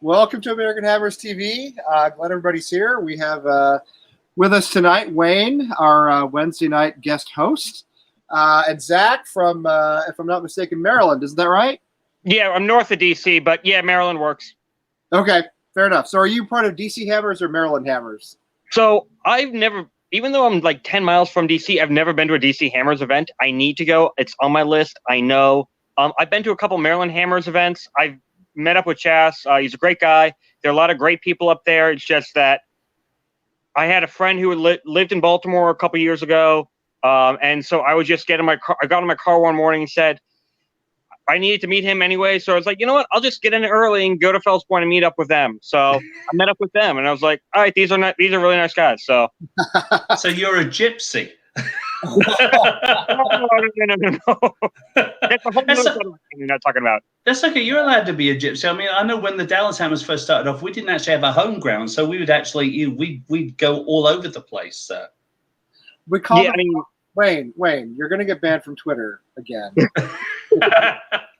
Welcome to American Hammers TV. Glad everybody's here. We have with us tonight Wayne, our Wednesday night guest host, and Zach from, if I'm not mistaken, Maryland. Isn't that right? Yeah, I'm north of DC, but yeah, Maryland works. Okay, fair enough. So are you part of DC Hammers or Maryland Hammers? So I've never, even though I'm like 10 miles from DC, I've never been to a DC Hammers event. I need to go. It's on my list. I know. I've been to a couple Maryland Hammers events. I've met up with Chas. He's a great guy. There are a lot of great people up there. It's just that I had a friend who lived in Baltimore a couple years ago, and so I was just getting my car. I got in my car one morning and said I needed to meet him anyway. So I was like, you know what? I'll just get in early and go to Fells Point and meet up with them. So I met up with them, and I was like, all right, these are really nice guys. So, so you're a gypsy. No. That's a whole other thing you're not talking about. That's okay. You're allowed to be a gypsy. I mean, I know when the Dallas Hammers first started off, we didn't actually have a home ground, so we would actually we'd go all over the place. We call them, Wayne, you're going to get banned from Twitter again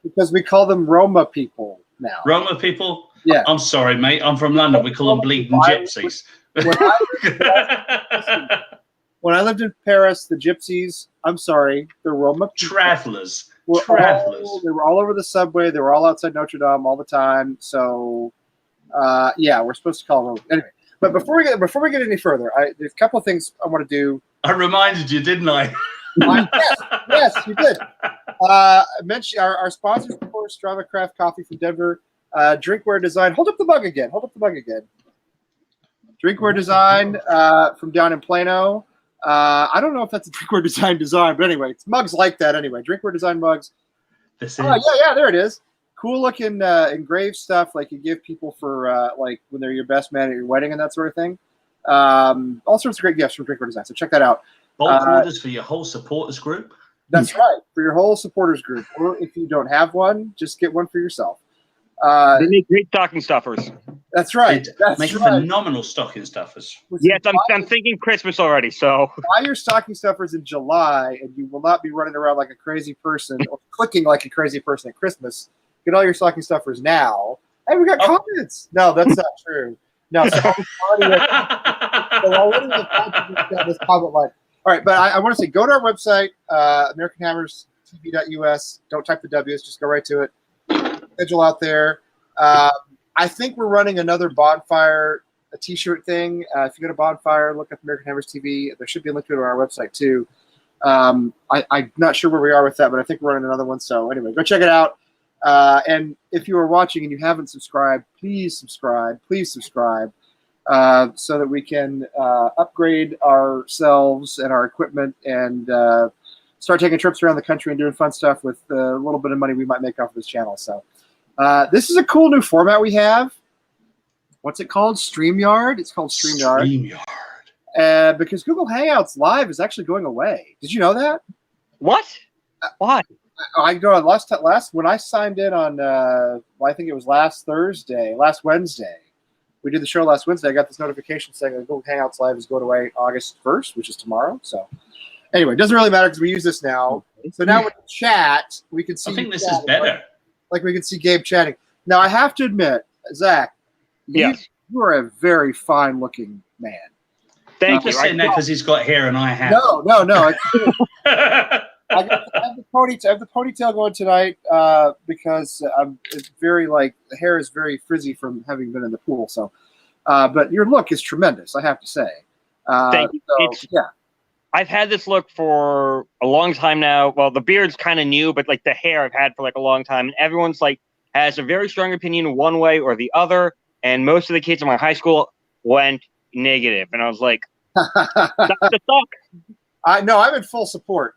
because we call them Roma people now. Roma people? Yeah. I'm sorry, mate. I'm from London. We call them bleeding gypsies. When I lived in Paris, the gypsies, I'm sorry, the Roma people, travelers. They were all over the subway. They were all outside Notre Dame all the time. So, yeah, we're supposed to call them. Anyway, but before we get any further, there's a couple of things I want to do. I reminded you, didn't I? Yes, you did. I mentioned our sponsors, of course, Strava Craft Coffee from Denver, Drinkware Design. Hold up the mug again. Drinkware Design from down in Plano. I don't know if that's a Drinkware design, but anyway, it's mugs like that anyway. Drinkware Design mugs. Yeah, there it is. Cool looking engraved stuff like you give people for like when they're your best man at your wedding and that sort of thing. All sorts of great gifts from Drinkware Design. So check that out. Bulk orders for your whole supporters group. That's right, for your whole supporters group. Or if you don't have one, just get one for yourself. They make great stocking stuffers. That's right. Make phenomenal stocking stuffers. Yes, I'm thinking Christmas already. So buy your stocking stuffers in July, and you will not be running around like a crazy person or clicking like a crazy person at Christmas. Get all your stocking stuffers now. Hey, we got comments. No, that's not true. No, so already this comment line. All right, but I want to say go to our website, AmericanHammersTV.us. Don't type the W's, just go right to it. Schedule out there. I think we're running another Bonfire t-shirt thing. If you go to Bonfire, look up American Hammers TV. There should be a link to it on our website too. I'm not sure where we are with that, but I think we're running another one. So anyway, go check it out. And if you are watching and you haven't subscribed, please subscribe. So that we can upgrade ourselves and our equipment and start taking trips around the country and doing fun stuff with a little bit of money we might make off of this channel. So this is a cool new format we have. What's it called? StreamYard. It's called StreamYard. Because Google Hangouts Live is actually going away. Did you know that? What? Why? I go on last when I signed in on I think it was last Wednesday. We did the show last Wednesday. I got this notification saying that Google Hangouts Live is going away August 1st, which is tomorrow. So anyway, it doesn't really matter because we use this now. So now with the chat, we can see. I think this is better. Like we can see Gabe chatting. Now I have to admit, Zach, yes, you are a very fine-looking man. Thank you. Just saying that because he's got hair and I have. No. I have the ponytail going tonight because it's very the hair is very frizzy from having been in the pool. So, but your look is tremendous, I have to say. Thank you. Yeah. I've had this look for a long time now. Well, the beard's kind of new, but like the hair I've had for like a long time. And everyone's like has a very strong opinion one way or the other. And most of the kids in my high school went negative. And I was like, that's the talk. No, I'm in full support.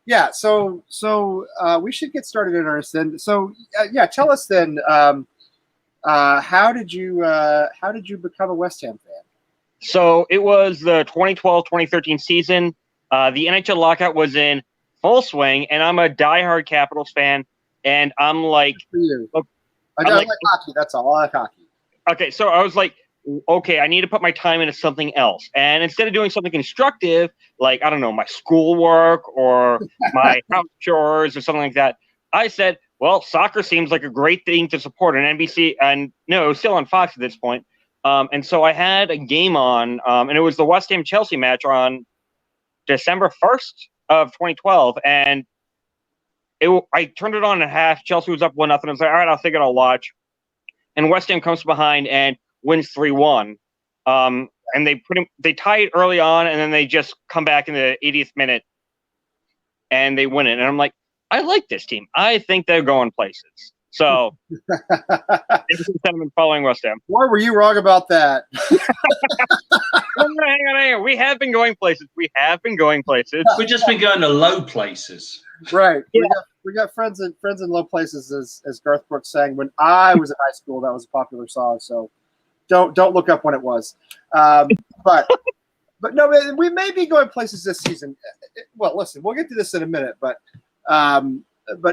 Yeah. So we should get started in earnest then. So yeah, tell us then. How did you become a West Ham fan? So it was the 2012-2013 season. The NHL lockout was in full swing, and I'm a diehard Capitals fan. And I'm like, for you. I like hockey. That's all. I like hockey. Okay, so I was like, okay, I need to put my time into something else. And instead of doing something constructive, like, I don't know, my schoolwork or my house chores or something like that, I said, well, soccer seems like a great thing to support on NBC, and no, it was still on Fox at this point. And so I had a game on, and it was the West Ham Chelsea match on December 1st of 2012, and I turned it on at half. Chelsea was up 1-0. I was like, all right, I'll think I'll watch. And West Ham comes behind and wins 3-1. And they tie it early on, and then they just come back in the 80th minute, and they win it. And I'm like, I like this team. I think they're going places. So, I've been following West Ham. Why were you wrong about that? Hang on. We have been going places. We've just been going to low places. Right. Yeah. We got friends in low places, as Garth Brooks sang when I was in high school. That was a popular song. So don't look up when it was. But no, we may be going places this season. Well, listen, we'll get to this in a minute. But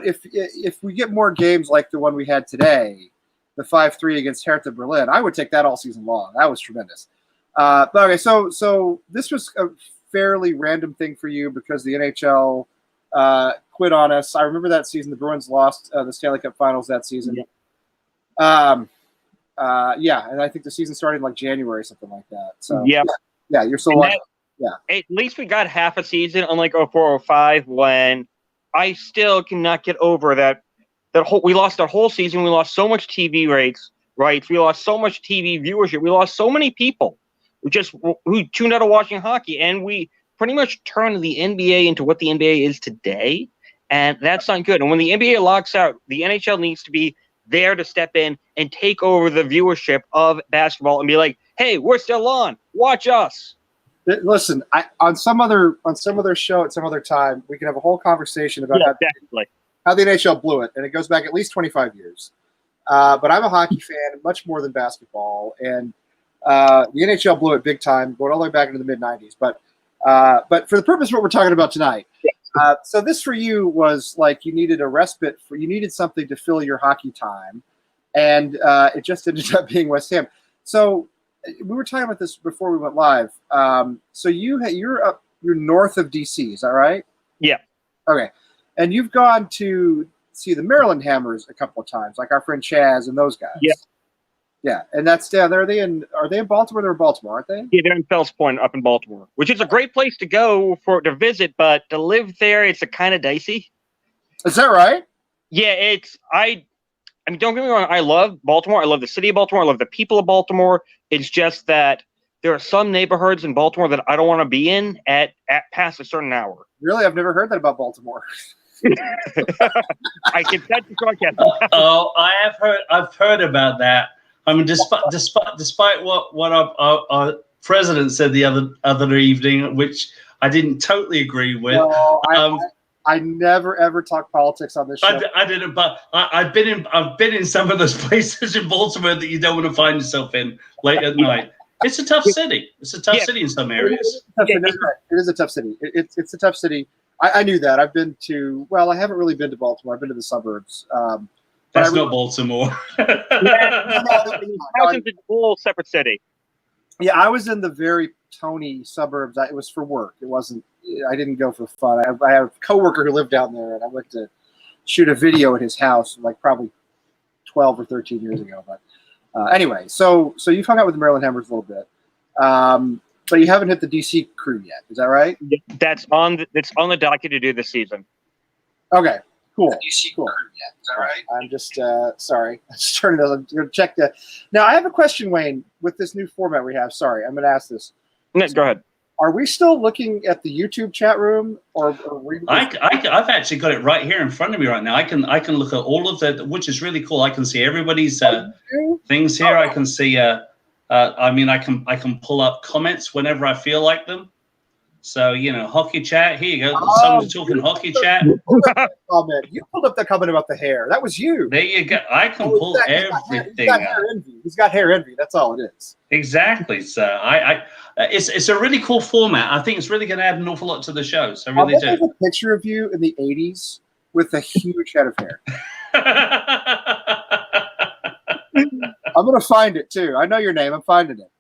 if we get more games like the one we had today, the 5-3 against Hertha Berlin, I would take that all season long. That was tremendous. But okay, so this was a fairly random thing for you because the NHL quit on us. I remember that season. The Bruins lost the Stanley Cup Finals that season. Yeah. And I think the season started in like January, something like that. So yeah, you're still watching. Yeah. At least we got half a season, unlike 04-05, when I still cannot get over that we lost that whole season. We lost so much TV rights. We lost so much TV viewership. We lost so many people who tuned out of watching hockey, and we pretty much turned the NBA into what the NBA is today, and that's not good. And when the NBA locks out, the NHL needs to be there to step in and take over the viewership of basketball and be like, hey, we're still on. Watch us. Listen, on some other show at some other time, we can have a whole conversation about how the NHL blew it, and it goes back at least 25 years. But I'm a hockey fan, much more than basketball, and the NHL blew it big time, going all the way back into the mid-'90s. But for the purpose of what we're talking about tonight, so this for you was like you needed a respite, you needed something to fill your hockey time, and it just ended up being West Ham. So we were talking about this before we went live. So you're north of DC, is that right? Yeah. Okay, and you've gone to see the Maryland Hammers a couple of times, like our friend Chaz and those guys. Yeah. Yeah, and that's down there. Are they in Baltimore? They're in Baltimore, aren't they? Yeah, they're in Fells Point, up in Baltimore, which is a great place to go to visit, but to live there, it's a kind of dicey. Is that right? Yeah, I mean, don't get me wrong. I love Baltimore. I love the city of Baltimore. I love the people of Baltimore. It's just that there are some neighborhoods in Baltimore that I don't want to be in at past a certain hour. Really? I've never heard that about Baltimore. I can set the broadcast. Oh, I've heard about that. I mean, despite what our president said the other evening, which I didn't totally agree with. No, I never ever talk politics on this show. I didn't, but I've been in some of those places in Baltimore that you don't want to find yourself in late at night. It's a tough city. It's a tough city in some areas. It is a tough city. It's a tough city. I knew that. I've been to. Well, I haven't really been to Baltimore. I've been to the suburbs. That's not Baltimore. It's a whole separate city. Yeah, I was in the very Tony suburbs. It was for work. It wasn't. I didn't go for fun. I have a coworker who lived down there, and I went to shoot a video at his house, like probably 12 or 13 years ago. But anyway, so you've hung out with the Maryland Hammers a little bit, but you haven't hit the DC crew yet. Is that right? That's on the docket to do this season. Okay. Cool. Cool. Yeah, is that right? I'm just sorry. I'm just turning it. I'm going to check that. Now I have a question, Wayne. With this new format we have, sorry, I'm going to ask this. No, go ahead. Are we still looking at the YouTube chat room, or I've actually got it right here in front of me right now. I can look at all of the, which is really cool. I can see everybody's things here. I can see. I mean, I can pull up comments whenever I feel like them. So, hockey chat. Here you go. Someone's talking hockey chat. Comment. You pulled up the comment about the hair. That was you. There you go. I can pull everything out. He's got hair envy. That's all it is. Exactly. So it's a really cool format. I think it's really going to add an awful lot to the show. So I really do. There's a picture of you in the 80s with a huge head of hair. I'm going to find it, too. I know your name. I'm finding it.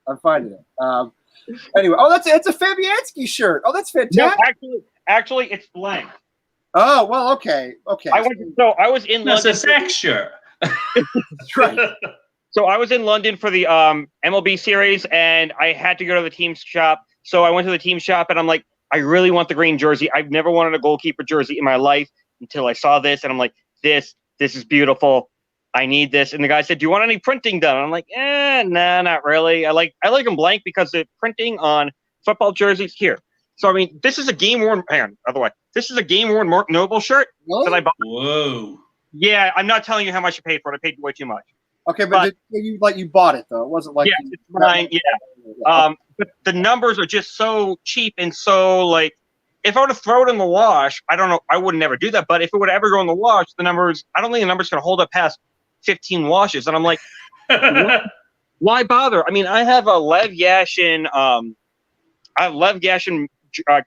Anyway, it's a Fabianski shirt. Oh, that's fantastic. No, actually, it's blank. Oh well, okay. I was in That's London. a Zach shirt. That's right. So I was in London for the MLB series, and I had to go to the team shop. So I went to the team shop, and I'm like, I really want the green jersey. I've never wanted a goalkeeper jersey in my life until I saw this, and I'm like, this is beautiful. I need this. And the guy said, "Do you want any printing done?" And I'm like, nah, not really. I like them blank because the printing on football jerseys here. So I mean, this is a game worn. Hang on, other way. This is a game worn Mark Noble shirt that I bought. Whoa. Yeah, I'm not telling you how much I paid for it. I paid way too much. Okay, but you bought it though. It wasn't like Yeah, it's mine. Yeah. But the numbers are just so cheap and so like, if I were to throw it in the wash, I don't know, I would never do that. But if it would ever go in the wash, the numbers, I don't think the numbers can hold up past 15 washes. And I'm like, why bother? I mean, I have a Lev Yashin,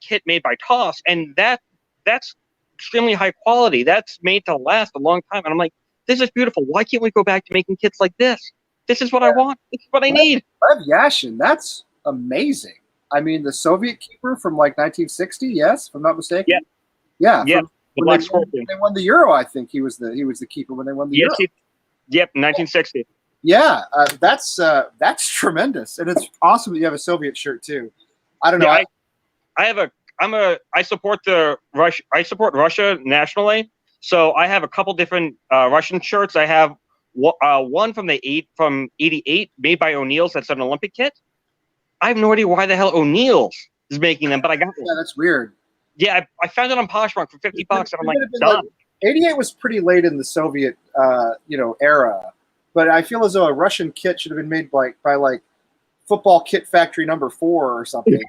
kit made by Toss, and that's extremely high quality. That's made to last a long time. And I'm like, this is beautiful. Why can't we go back to making kits like this? This is what I want. This is what I need. Lev Yashin, that's amazing. I mean, the Soviet keeper from like 1960, yes, if I'm not mistaken. Yeah. Yeah. Yeah. When they won the Euro, I think he was the keeper when they won the Euro. Yep, 1960. Yeah, that's tremendous, and it's awesome that you have a Soviet shirt too. I don't know. Yeah, I support Russia nationally, so I have a couple different Russian shirts. I have one from '88 made by O'Neill's. That's an Olympic kit. I have no idea why the hell O'Neill's is making them, but I got one. Yeah, that's weird. Yeah, I found it on Poshmark for $50, and I'm like, done. 88 was pretty late in the Soviet, era, but I feel as though a Russian kit should have been made by Football Kit Factory number 4 or something.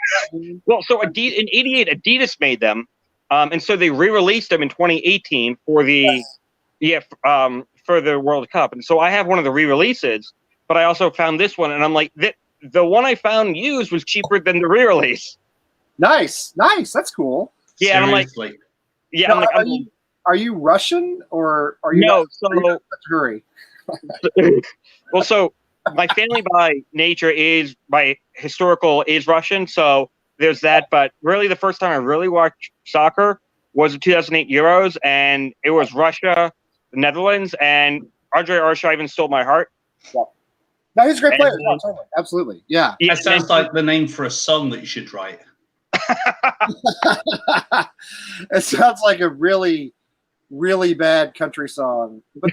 Well, so in '88, Adidas made them, and so they re-released them in 2018 for the for the World Cup. And so I have one of the re-releases, but I also found this one, and I'm like, the one I found used was cheaper than the re-release. Nice, that's cool. Yeah, and I'm like, yeah, now, are you Russian or are you? No, so hurry. Well, so my family by nature is historical is Russian, so there's that. But really, the first time I really watched soccer was the 2008 Euros, and it was Russia, the Netherlands, and Andrei Arshavin stole my heart. Yeah. No, he's a great player. No, totally. Absolutely. Yeah. That sounds like the name for a song that you should write. It sounds like a really, really bad country song. But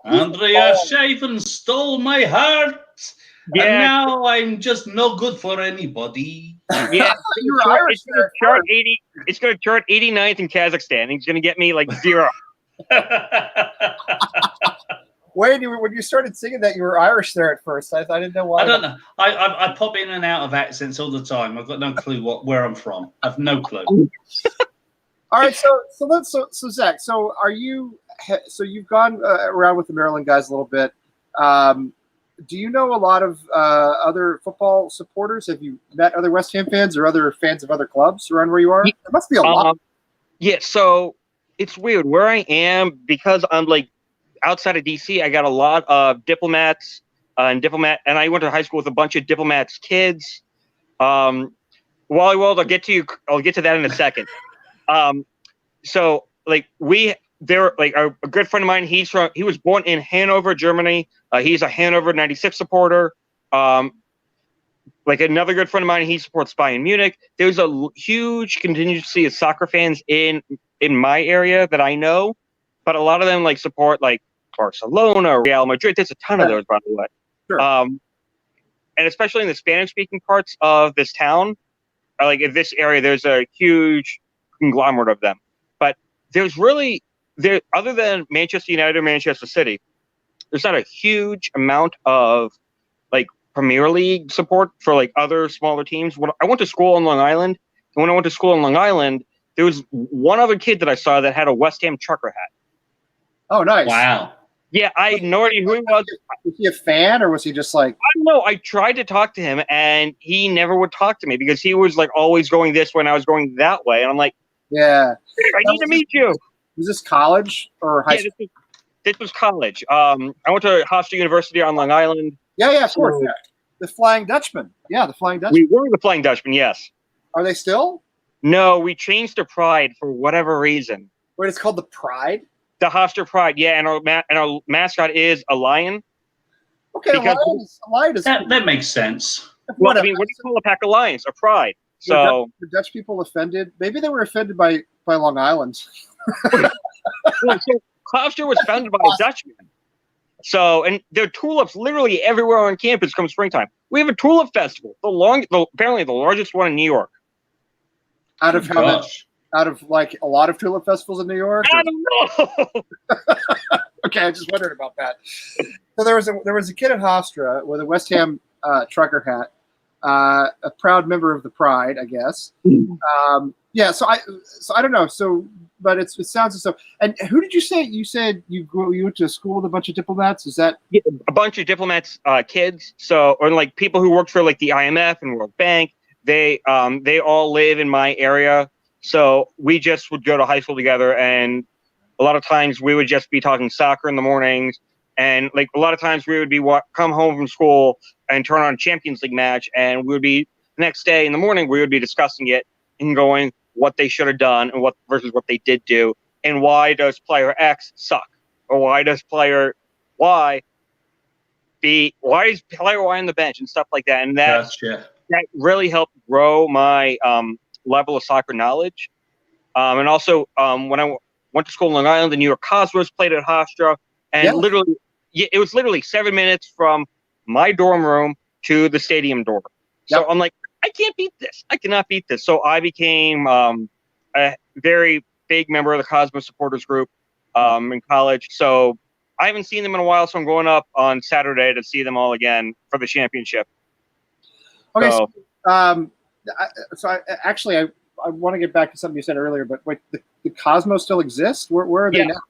Andrei Arshavin stole my heart, and now I'm just no good for anybody. Yeah, you're Irish. It's going to chart 89th in Kazakhstan. He's going to get me like 0. Wait, when you started singing that, you were Irish there at first. I didn't know why. I don't know. I pop in and out of accents all the time. I've got no clue where I'm from. I've no clue. All right, so Zach, so you've gone around with the Maryland guys a little bit. Do you know a lot of other football supporters? Have you met other West Ham fans or other fans of other clubs around where you are? There must be a lot. Yeah, so it's weird where I am because I'm like outside of DC. I got a lot of diplomats and I went to high school with a bunch of diplomats' kids. Wally World, I'll get to that in a second. So like a good friend of mine. He was born in Hanover, Germany. He's a Hanover 96 supporter. Like another good friend of mine, he supports Bayern Munich. There's a huge contingency of soccer fans in my area that I know, but a lot of them like support like Barcelona, Real Madrid. There's a ton of those, by the way. Sure. And especially in the Spanish-speaking parts of this town, like in this area, there's a huge conglomerate of them. But other than Manchester United or Manchester City, there's not a huge amount of like Premier League support for like other smaller teams. When I went to school on Long Island, there was one other kid that I saw that had a West Ham trucker hat. Oh, nice. Wow. Yeah, I had no idea who he was. Was he a fan or was he just like? I don't know. I tried to talk to him and he never would talk to me because he was like always going this way and I was going that way. And I'm like, yeah, I need to meet you. Was this college or high school? This was college. I went to Hofstra University on Long Island. Yeah, of course. Yeah. The Flying Dutchman. Yeah, the Flying Dutchman. We were the Flying Dutchman, yes. Are they still? No, we changed to Pride for whatever reason. Wait, it's called the Pride? The Hofstra Pride, yeah, and our mascot is a lion. Okay, a Because- lion is That makes sense. Well, whatever. I mean, what do you call a pack of lions? A pride. So, Were Dutch people offended? Maybe they were offended by Long Island. well, so Hofstra was founded by a Dutchman. So, and there are tulips literally everywhere on campus come springtime. We have a tulip festival, apparently the largest one in New York. Out of how much? Gosh. Out of like a lot of tulip festivals in New York? I don't know. Okay, I just wondered about that. So there was a kid at Hofstra with a West Ham trucker hat, a proud member of the Pride, I guess. Yeah, so I don't know. So, but it sounds as though. And who did you say? You said you went to a school with a bunch of diplomats. Is that A bunch of diplomats, kids. So, or like people who worked for like the IMF and World Bank. They all live in my area. So we just would go to high school together, and a lot of times we would just be talking soccer in the mornings, and like a lot of times we would be come home from school and turn on a Champions League match, and we would be the next day in the morning we would be discussing it and going what they should have done and what versus what they did do, and why does player X suck, or why does player Y why is player Y on the bench and stuff like that, and that really helped grow my level of soccer knowledge. And also, when I went to school in Long Island, the New York Cosmos played at Hofstra, and literally, it was literally 7 minutes from my dorm room to the stadium door. So I'm like, I can't beat this. I cannot beat this. So I became a very big member of the Cosmos supporters group in college. So I haven't seen them in a while, so I'm going up on Saturday to see them all again for the championship. okay? So I want to get back to something you said earlier, but wait, the Cosmos still exists? Where are they now?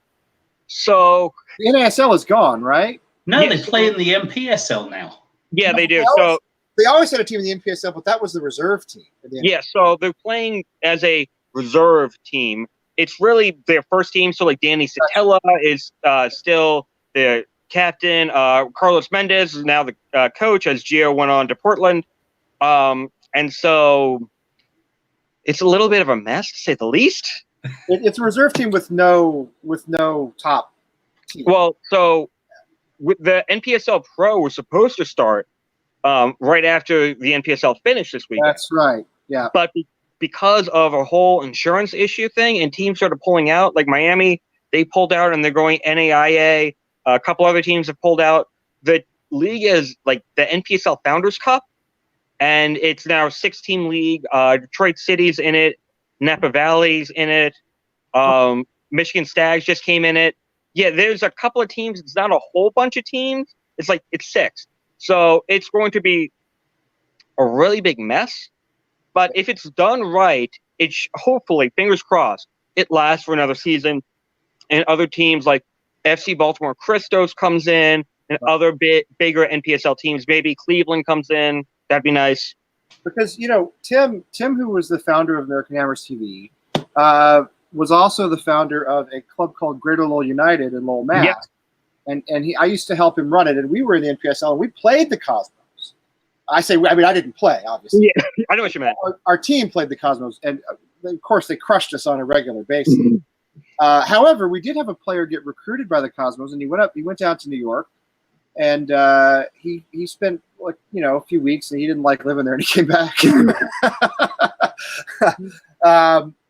So The NASL is gone, right? No, they play in the MPSL now. yeah, they do. That So was- They always had a team in the NPSL, but that was the reserve team. yeah, so they're playing as a reserve team. It's really their first team. So like Danny Satella is still the captain. Carlos Mendez is now the coach, as Gio went on to Portland. And so it's a little bit of a mess, to say the least. It's a reserve team with no top team. Well, so with the NPSL Pro was supposed to start right after the NPSL finished this week. That's right. Yeah. But because of a whole insurance issue thing and teams started pulling out, like Miami, they pulled out and they're going NAIA. A couple other teams have pulled out. The league is like the NPSL Founders Cup, and it's now a 6-team league. Detroit City's in it. Napa Valley's in it. Michigan Stags just came in it. Yeah, there's a couple of teams. It's not a whole bunch of teams. It's 6. So it's going to be a really big mess. But if it's done right, hopefully, fingers crossed, it lasts for another season. And other teams like FC Baltimore Christos comes in, and other bigger NPSL teams, maybe Cleveland comes in. That'd be nice. Because Tim, who was the founder of American Hammers TV, was also the founder of a club called Greater Lowell United in Lowell, Mass. Yep. And I used to help him run it, and we were in the NPSL, and we played the Cosmos. I didn't play, obviously. Yeah, I know what you meant. Our team played the Cosmos, and of course they crushed us on a regular basis. However, we did have a player get recruited by the Cosmos, and he went down to New York, and he spent a few weeks, and he didn't like living there, and he came back.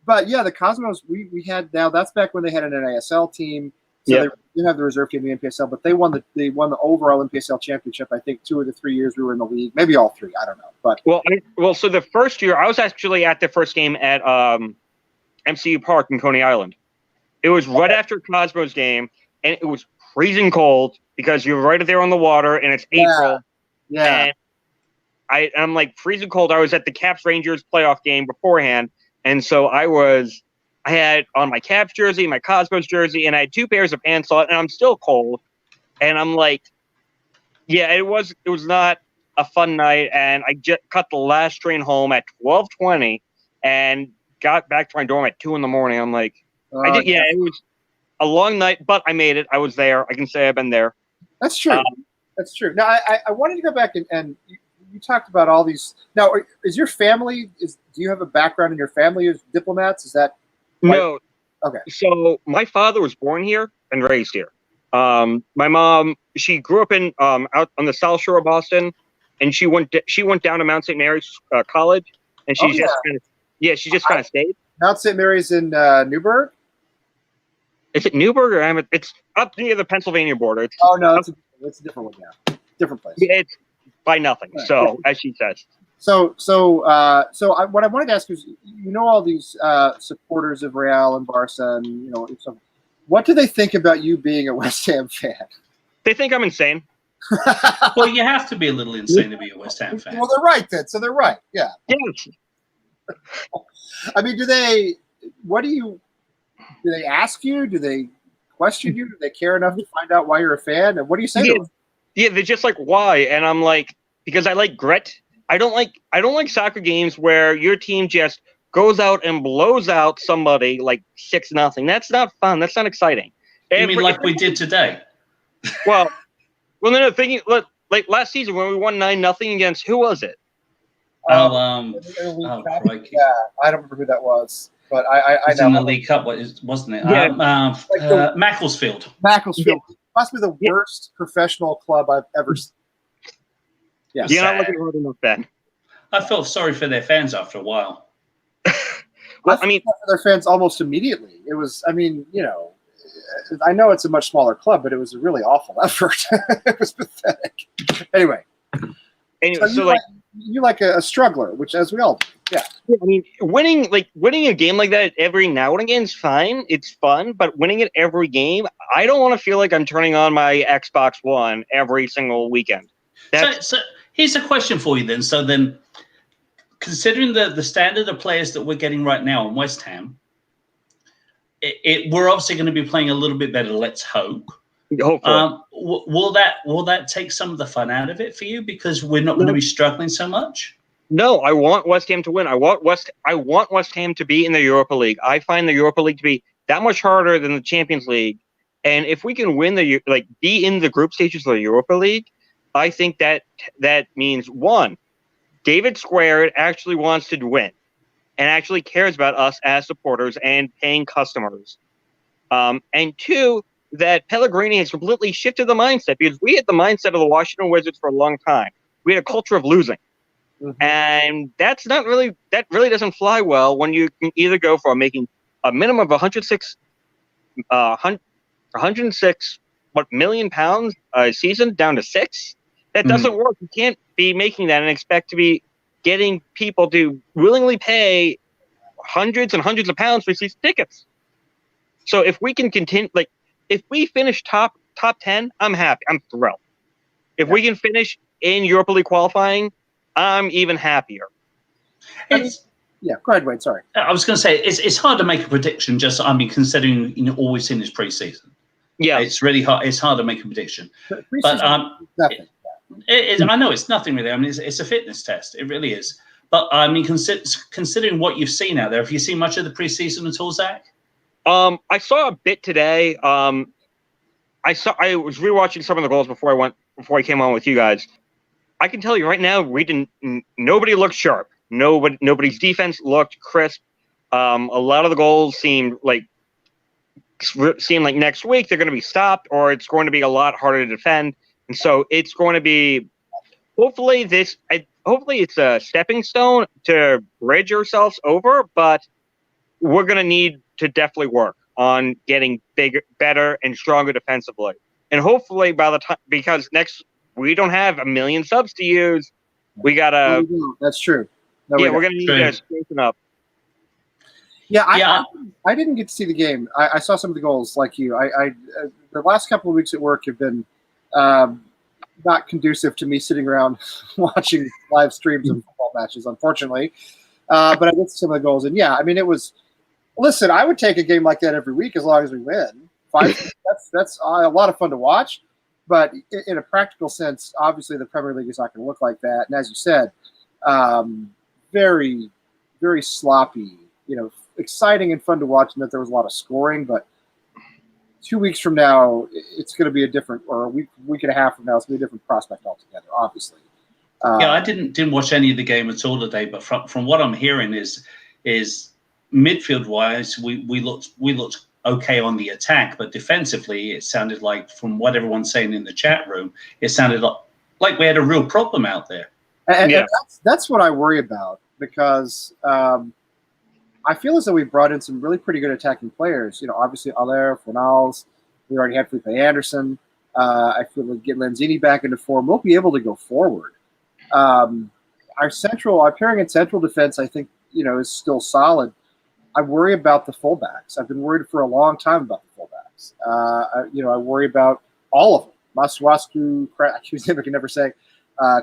But yeah, the Cosmos we had, now that's back when they had an NASL team. So they didn't have the reserve team in the NPSL, but they won the overall NPSL championship. I think 2 of the 3 years we were in the league, maybe all 3. I don't know. But so the first year I was actually at the first game at MCU Park in Coney Island. It was right after Cosmos game, and it was freezing cold because you're right there on the water, and it's April. Yeah. And I'm like freezing cold. I was at the Caps Rangers playoff game beforehand, and so I had on my Caps jersey, my Cosmos jersey, and I had 2 pairs of pants on, and I'm still cold. And I'm like, yeah, it was not a fun night. And I just cut the last train home at 12:20 and got back to my dorm at 2 in the morning. I'm like, it was a long night, but I made it. I was there. I can say I've been there. That's true. That's true. Now, I wanted to go back and you talked about all these. Now, is your family, do you have a background in your family as diplomats? Is that? No. Okay. So my father was born here and raised here. My mom, she grew up in out on the South Shore of Boston, and she went down to Mount St. Mary's College, and she Oh, just she just kind of stayed. Mount St. Mary's in Newburgh. Is it Newburgh or Emmett? It's up near the Pennsylvania border. It's No, it's a different one. Yeah, different place. it's by nothing. Right. So as she says. What I wanted to ask is, all these supporters of Real and Barca, and what do they think about you being a West Ham fan? They think I'm insane. Well, you have to be a little insane to be a West Ham fan. Well, they're right then. So they're right. Yeah. Yes. I mean, do they ask you? Do they question you? Do they care enough to find out why you're a fan? And what do you say to them? Yeah, they're just like, why? And I'm like, because I like grit. I don't like soccer games where your team just goes out and blows out somebody like 6-0. That's not fun. That's not exciting. You mean like we did today? Well, no. Thinking like last season when we won 9-0 against who was it? Crikey. Yeah, I don't remember who that was, but I It's know. in the League Cup, wasn't it? Yeah. Macclesfield. Macclesfield must be the worst professional club I've ever seen. Yeah, You're not looking hard enough, Ben. I felt sorry for their fans after a while. Well, I mean, their fans almost immediately. It was, I know it's a much smaller club, but it was a really awful effort. It was pathetic. Anyway, so you like a struggler, which as we all do. Yeah. I mean, winning a game like that every now and again is fine. It's fun, but winning it every game, I don't want to feel like I'm turning on my Xbox One every single weekend. So here's a question for you then. So then, considering the standard of players that we're getting right now in West Ham, we're obviously going to be playing a little bit better. Let's hope. Hopefully. Will that take some of the fun out of it for you because we're not going to be struggling so much? No, I want West Ham to win. I want West Ham to be in the Europa League. I find the Europa League to be that much harder than the Champions League. And if we can win be in the group stages of the Europa League, I think that means one, David Squared actually wants to win and actually cares about us as supporters and paying customers. And two, that Pellegrini has completely shifted the mindset because we had the mindset of the Washington Wizards for a long time. We had a culture of losing. Mm-hmm. And that really doesn't fly well when you can either go from making a minimum of 106 million pounds a season down to 6. That doesn't work. You can't be making that and expect to be getting people to willingly pay hundreds and hundreds of pounds for season tickets. So if we can continue, if we finish top 10, I'm happy. I'm thrilled. If we can finish in Europa League qualifying, I'm even happier. Go ahead, Wade. Sorry. I was going to say it's hard to make a prediction. Considering all we've seen is preseason. Yeah, it's really hard. It's hard to make a prediction. But nothing. I know it's nothing really. I mean, it's a fitness test. It really is. But I mean, considering what you've seen out there, have you seen much of the preseason at all, Zach? I saw a bit today. I was rewatching some of the goals before I came on with you guys. I can tell you right now, nobody looked sharp. Nobody's defense looked crisp. A lot of the goals seem like next week they're going to be stopped, or it's going to be a lot harder to defend. And so it's going to be hopefully it's a stepping stone to bridge ourselves over, but we're going to need to definitely work on getting bigger, better, and stronger defensively. And hopefully by the time, because we don't have a million subs to use, we gotta. That's true. We're gonna need to strengthen up. I didn't get to see the game. I saw some of the goals, like you. The last couple of weeks at work have been not conducive to me sitting around watching live streams of football matches, unfortunately. But I did see some of the goals, and it was. Listen, I would take a game like that every week as long as we win. That's a lot of fun to watch. But in a practical sense, obviously the Premier League is not going to look like that. And as you said, very, very sloppy. Exciting and fun to watch, and that there was a lot of scoring. But 2 weeks from now, it's going to be a different, or a week and a half from now, it's going to be a different prospect altogether. Obviously. I didn't watch any of the game at all today. But from what I'm hearing is midfield wise, we looked okay on the attack, but defensively, it sounded like, from what everyone's saying in the chat room, it sounded like we had a real problem out there. And that's what I worry about, because I feel as though we brought in some really pretty good attacking players. Obviously Aller, Fornals. We already had Felipe Anderson. I feel like get Lanzini back into form, we'll be able to go forward. Our pairing in central defense, I think, is still solid. I worry about the fullbacks. I've been worried for a long time about the fullbacks. I worry about all of them. Masuaku, I can never say.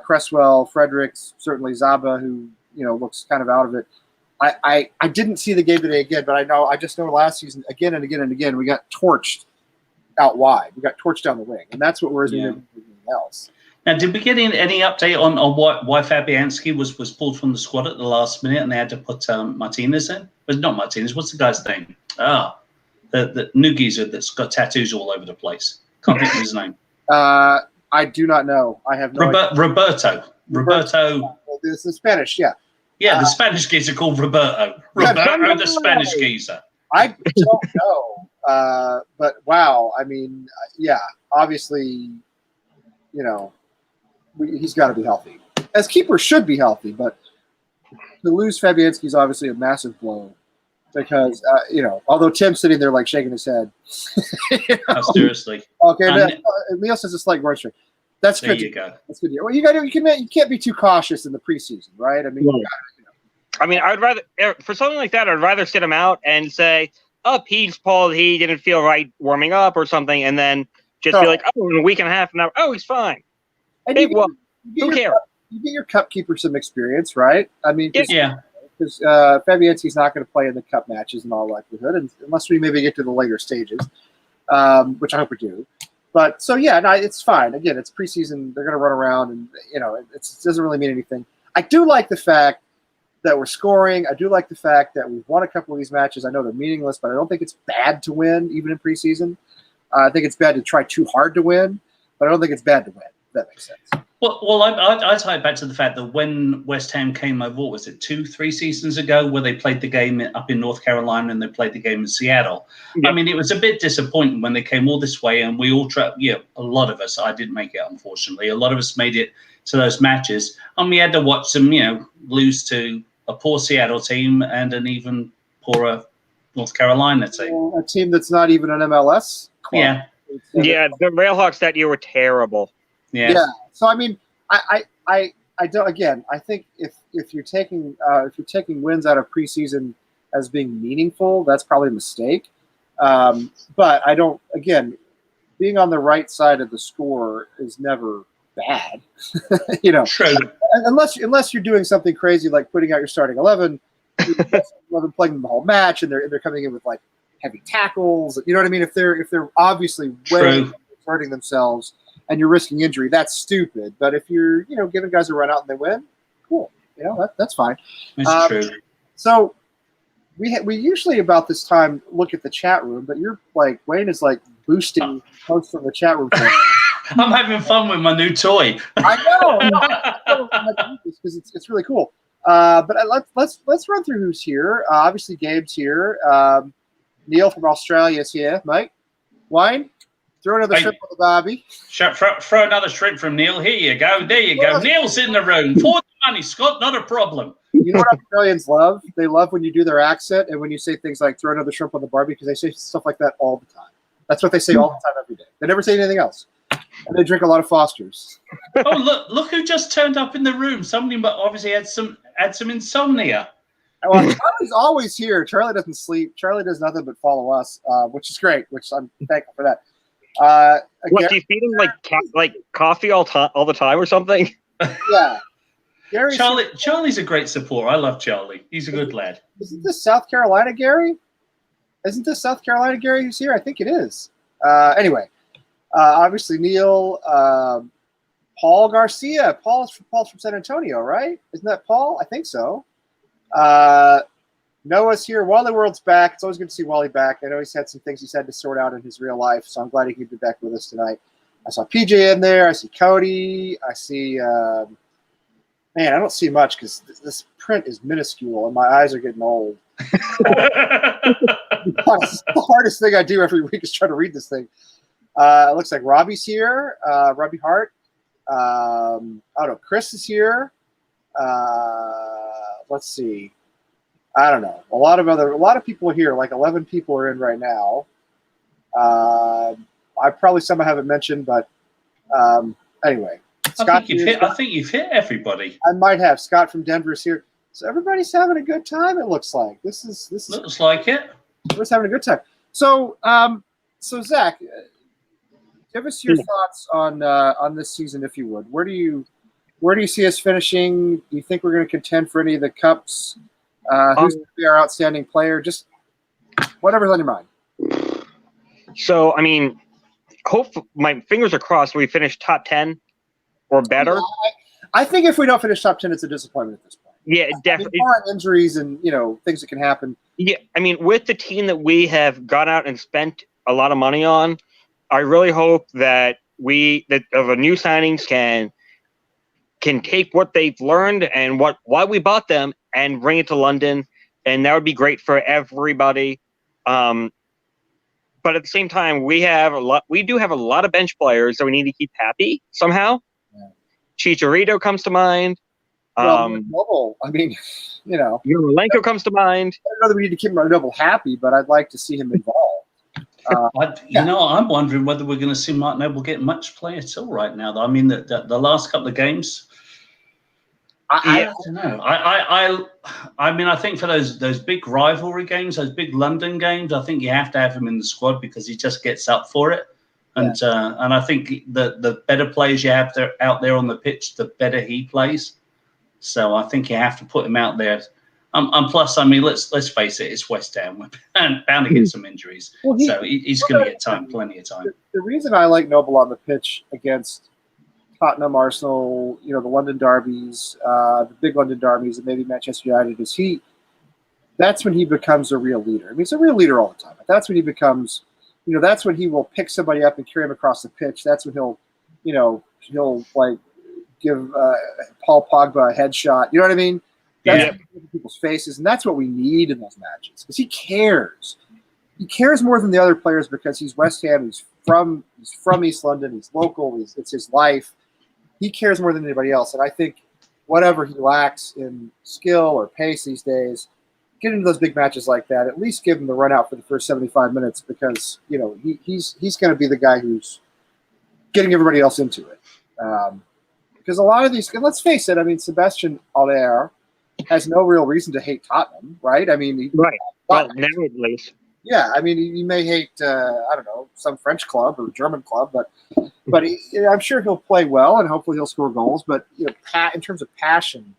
Cresswell, Fredericks, certainly Zaba, who looks kind of out of it. I didn't see the game today again, but I just know last season again and again and again we got torched out wide. We got torched down the wing, and that's what worries me more than anything else. Now, did we get any update on why Fabianski was pulled from the squad at the last minute and they had to put Martinez in? But not Martinez. What's the guy's name? The new geezer that's got tattoos all over the place. Can't think of his name. I do not know. I have no idea. Roberto. Well, this is Spanish, yeah. Yeah, the Spanish geezer called Roberto. Roberto, the Spanish geezer. I don't know. But wow, I mean, yeah, obviously, he's got to be healthy. As keeper should be healthy, but to lose Fabianski is obviously a massive blow because, although Tim's sitting there like shaking his head. Seriously. Okay, Neil says it's like grocery. That's good. There you go. That's good. Well, you can't be too cautious in the preseason, right? I mean, I'd rather, for something like that, I'd rather sit him out and say, he's pulled, he didn't feel right warming up or something, and then just be like, in a week and a half now, he's fine. And who cares? You get your cup keeper some experience, right? I mean, yeah. Because Fabianski's not going to play in the cup matches in all likelihood, unless we maybe get to the later stages, which I hope we do. But so it's fine. Again, it's preseason. They're going to run around, and it doesn't really mean anything. I do like the fact that we're scoring. I do like the fact that we've won a couple of these matches. I know they're meaningless, but I don't think it's bad to win, even in preseason. I think it's bad to try too hard to win, but I don't think it's bad to win. If that makes sense. Well, I tie it back to the fact that when West Ham came over, what was it, 2-3 seasons ago, where they played the game up in North Carolina and they played the game in Seattle. Yeah. I mean, it was a bit disappointing when they came all this way, and we all tried. Yeah, a lot of us. I didn't make it, unfortunately. A lot of us made it to those matches, and we had to watch them, lose to a poor Seattle team and an even North Carolina team. A team that's not even an MLS club. Yeah. Yeah, the Railhawks that year were terrible. Yeah. So I mean, I don't. Again, I think if you're taking wins out of preseason as being meaningful, that's probably a mistake. But I don't. Again, being on the right side of the score is never bad. True. Unless you're doing something crazy like putting out your starting 11, playing them the whole match, and they're coming in with like heavy tackles. You know what I mean? If they're obviously hurting themselves and you're risking injury, that's stupid. But if you're giving guys a run out and they win, cool. That's fine. That's true. So we usually about this time look at the chat room, but you're like Wayne is like boosting posts from the chat room. I'm having fun with my new toy. I know, because it's really cool. But let's run through who's here. Obviously, Gabe's here. Neil from Australia is here, mate. Wayne, throw another shrimp on the barbie. Throw another shrimp from Neil. Here you go. There you go. Neil's in the room. For the money, Scott. Not a problem. You know what Australians love? They love when you do their accent and when you say things like "throw another shrimp on the barbie" because they say stuff like that all the time. That's what they say all the time, every day. They never say anything else. And they drink a lot of Fosters. Oh, look who just turned up in the room. Somebody obviously had some insomnia. Well, Charlie's always here. Charlie doesn't sleep. Charlie does nothing but follow us, which is great, which I'm thankful for that. What, do you feed him like coffee all the time or something? Yeah. Charlie's a great support. I love Charlie. He's a good lad. Isn't this South Carolina, Gary? Isn't this South Carolina, Gary, who's here? I think it is. Anyway, obviously Neil, Paul Garcia. Paul's from San Antonio, right? Isn't that Paul? I think so. Noah's here. Wally World's back. It's always good to see Wally back. I know he's had some things he's had to sort out in his real life, so I'm glad he could be back with us tonight. I saw PJ in there. I see Cody. I see man, I don't see much because this print is minuscule and my eyes are getting old. The hardest thing I do every week is try to read this thing. It looks like Robbie's here. Robbie Hart. I don't know. Chris is here. Let's see. I don't know. A lot of people are here. Like 11 people are in right now. I probably some I haven't mentioned, but anyway. Scott, I think you've hit everybody. I might have. Scott from Denver is here. So everybody's having a good time. It looks like this is Looks like it. everyone's having a good time. So so Zach, give us your thoughts on this season, if you would. Where do you see us finishing? Do you think we're going to contend for any of the cups? Who's going to be our outstanding player? Just whatever's on your mind. So, I mean, my fingers are crossed we finish top 10 or better. I think if we don't finish top 10, it's a disappointment at this point. Yeah, definitely. More injuries and things that can happen. Yeah, I mean, with the team that we have gone out and spent a lot of money on, I really hope that the new signings can take what they've learned and why we bought them and bring it to London, and that would be great for everybody. But at the same time, we do have a lot of bench players that we need to keep happy somehow. Yeah. Chicharito comes to mind. Noble. I mean, Yurmolenko comes to mind. I don't know that we need to keep Noble happy, but I'd like to see him involved. I'm wondering whether we're going to see Mark Noble get much play at all right now. I mean, the last couple of games. I don't know. I mean, I think for those big rivalry games, those big London games, I think you have to have him in the squad because he just gets up for it. And I think the better players you have out there on the pitch, the better he plays. So I think you have to put him out there. And plus, I mean, let's face it, it's West Ham. We're bound to get some injuries. Well, he's going to get plenty of time. The reason I like Noble on the pitch against Tottenham, Arsenal, the London derbies, the big London derbies, and maybe Manchester United is that's when he becomes a real leader. I mean, he's a real leader all the time. But that's when he becomes, that's when he will pick somebody up and carry him across the pitch. That's when he'll like give Paul Pogba a headshot. You know what I mean? That's people's faces, and that's what we need in those matches because he cares. He cares more than the other players because he's West Ham. He's from East London. He's local. It's his life. He cares more than anybody else, and I think whatever he lacks in skill or pace these days, get into those big matches like that. At least give him the run out for the first 75 minutes because he's going to be the guy who's getting everybody else into it. Because a lot of these, and let's face it, I mean, Sebastian Aller has no real reason to hate Tottenham, right? I mean, right. Well, now at least. Yeah, I mean, he may hate, I don't know, some French club or German club, but I'm sure he'll play well and hopefully he'll score goals. But in terms of passion,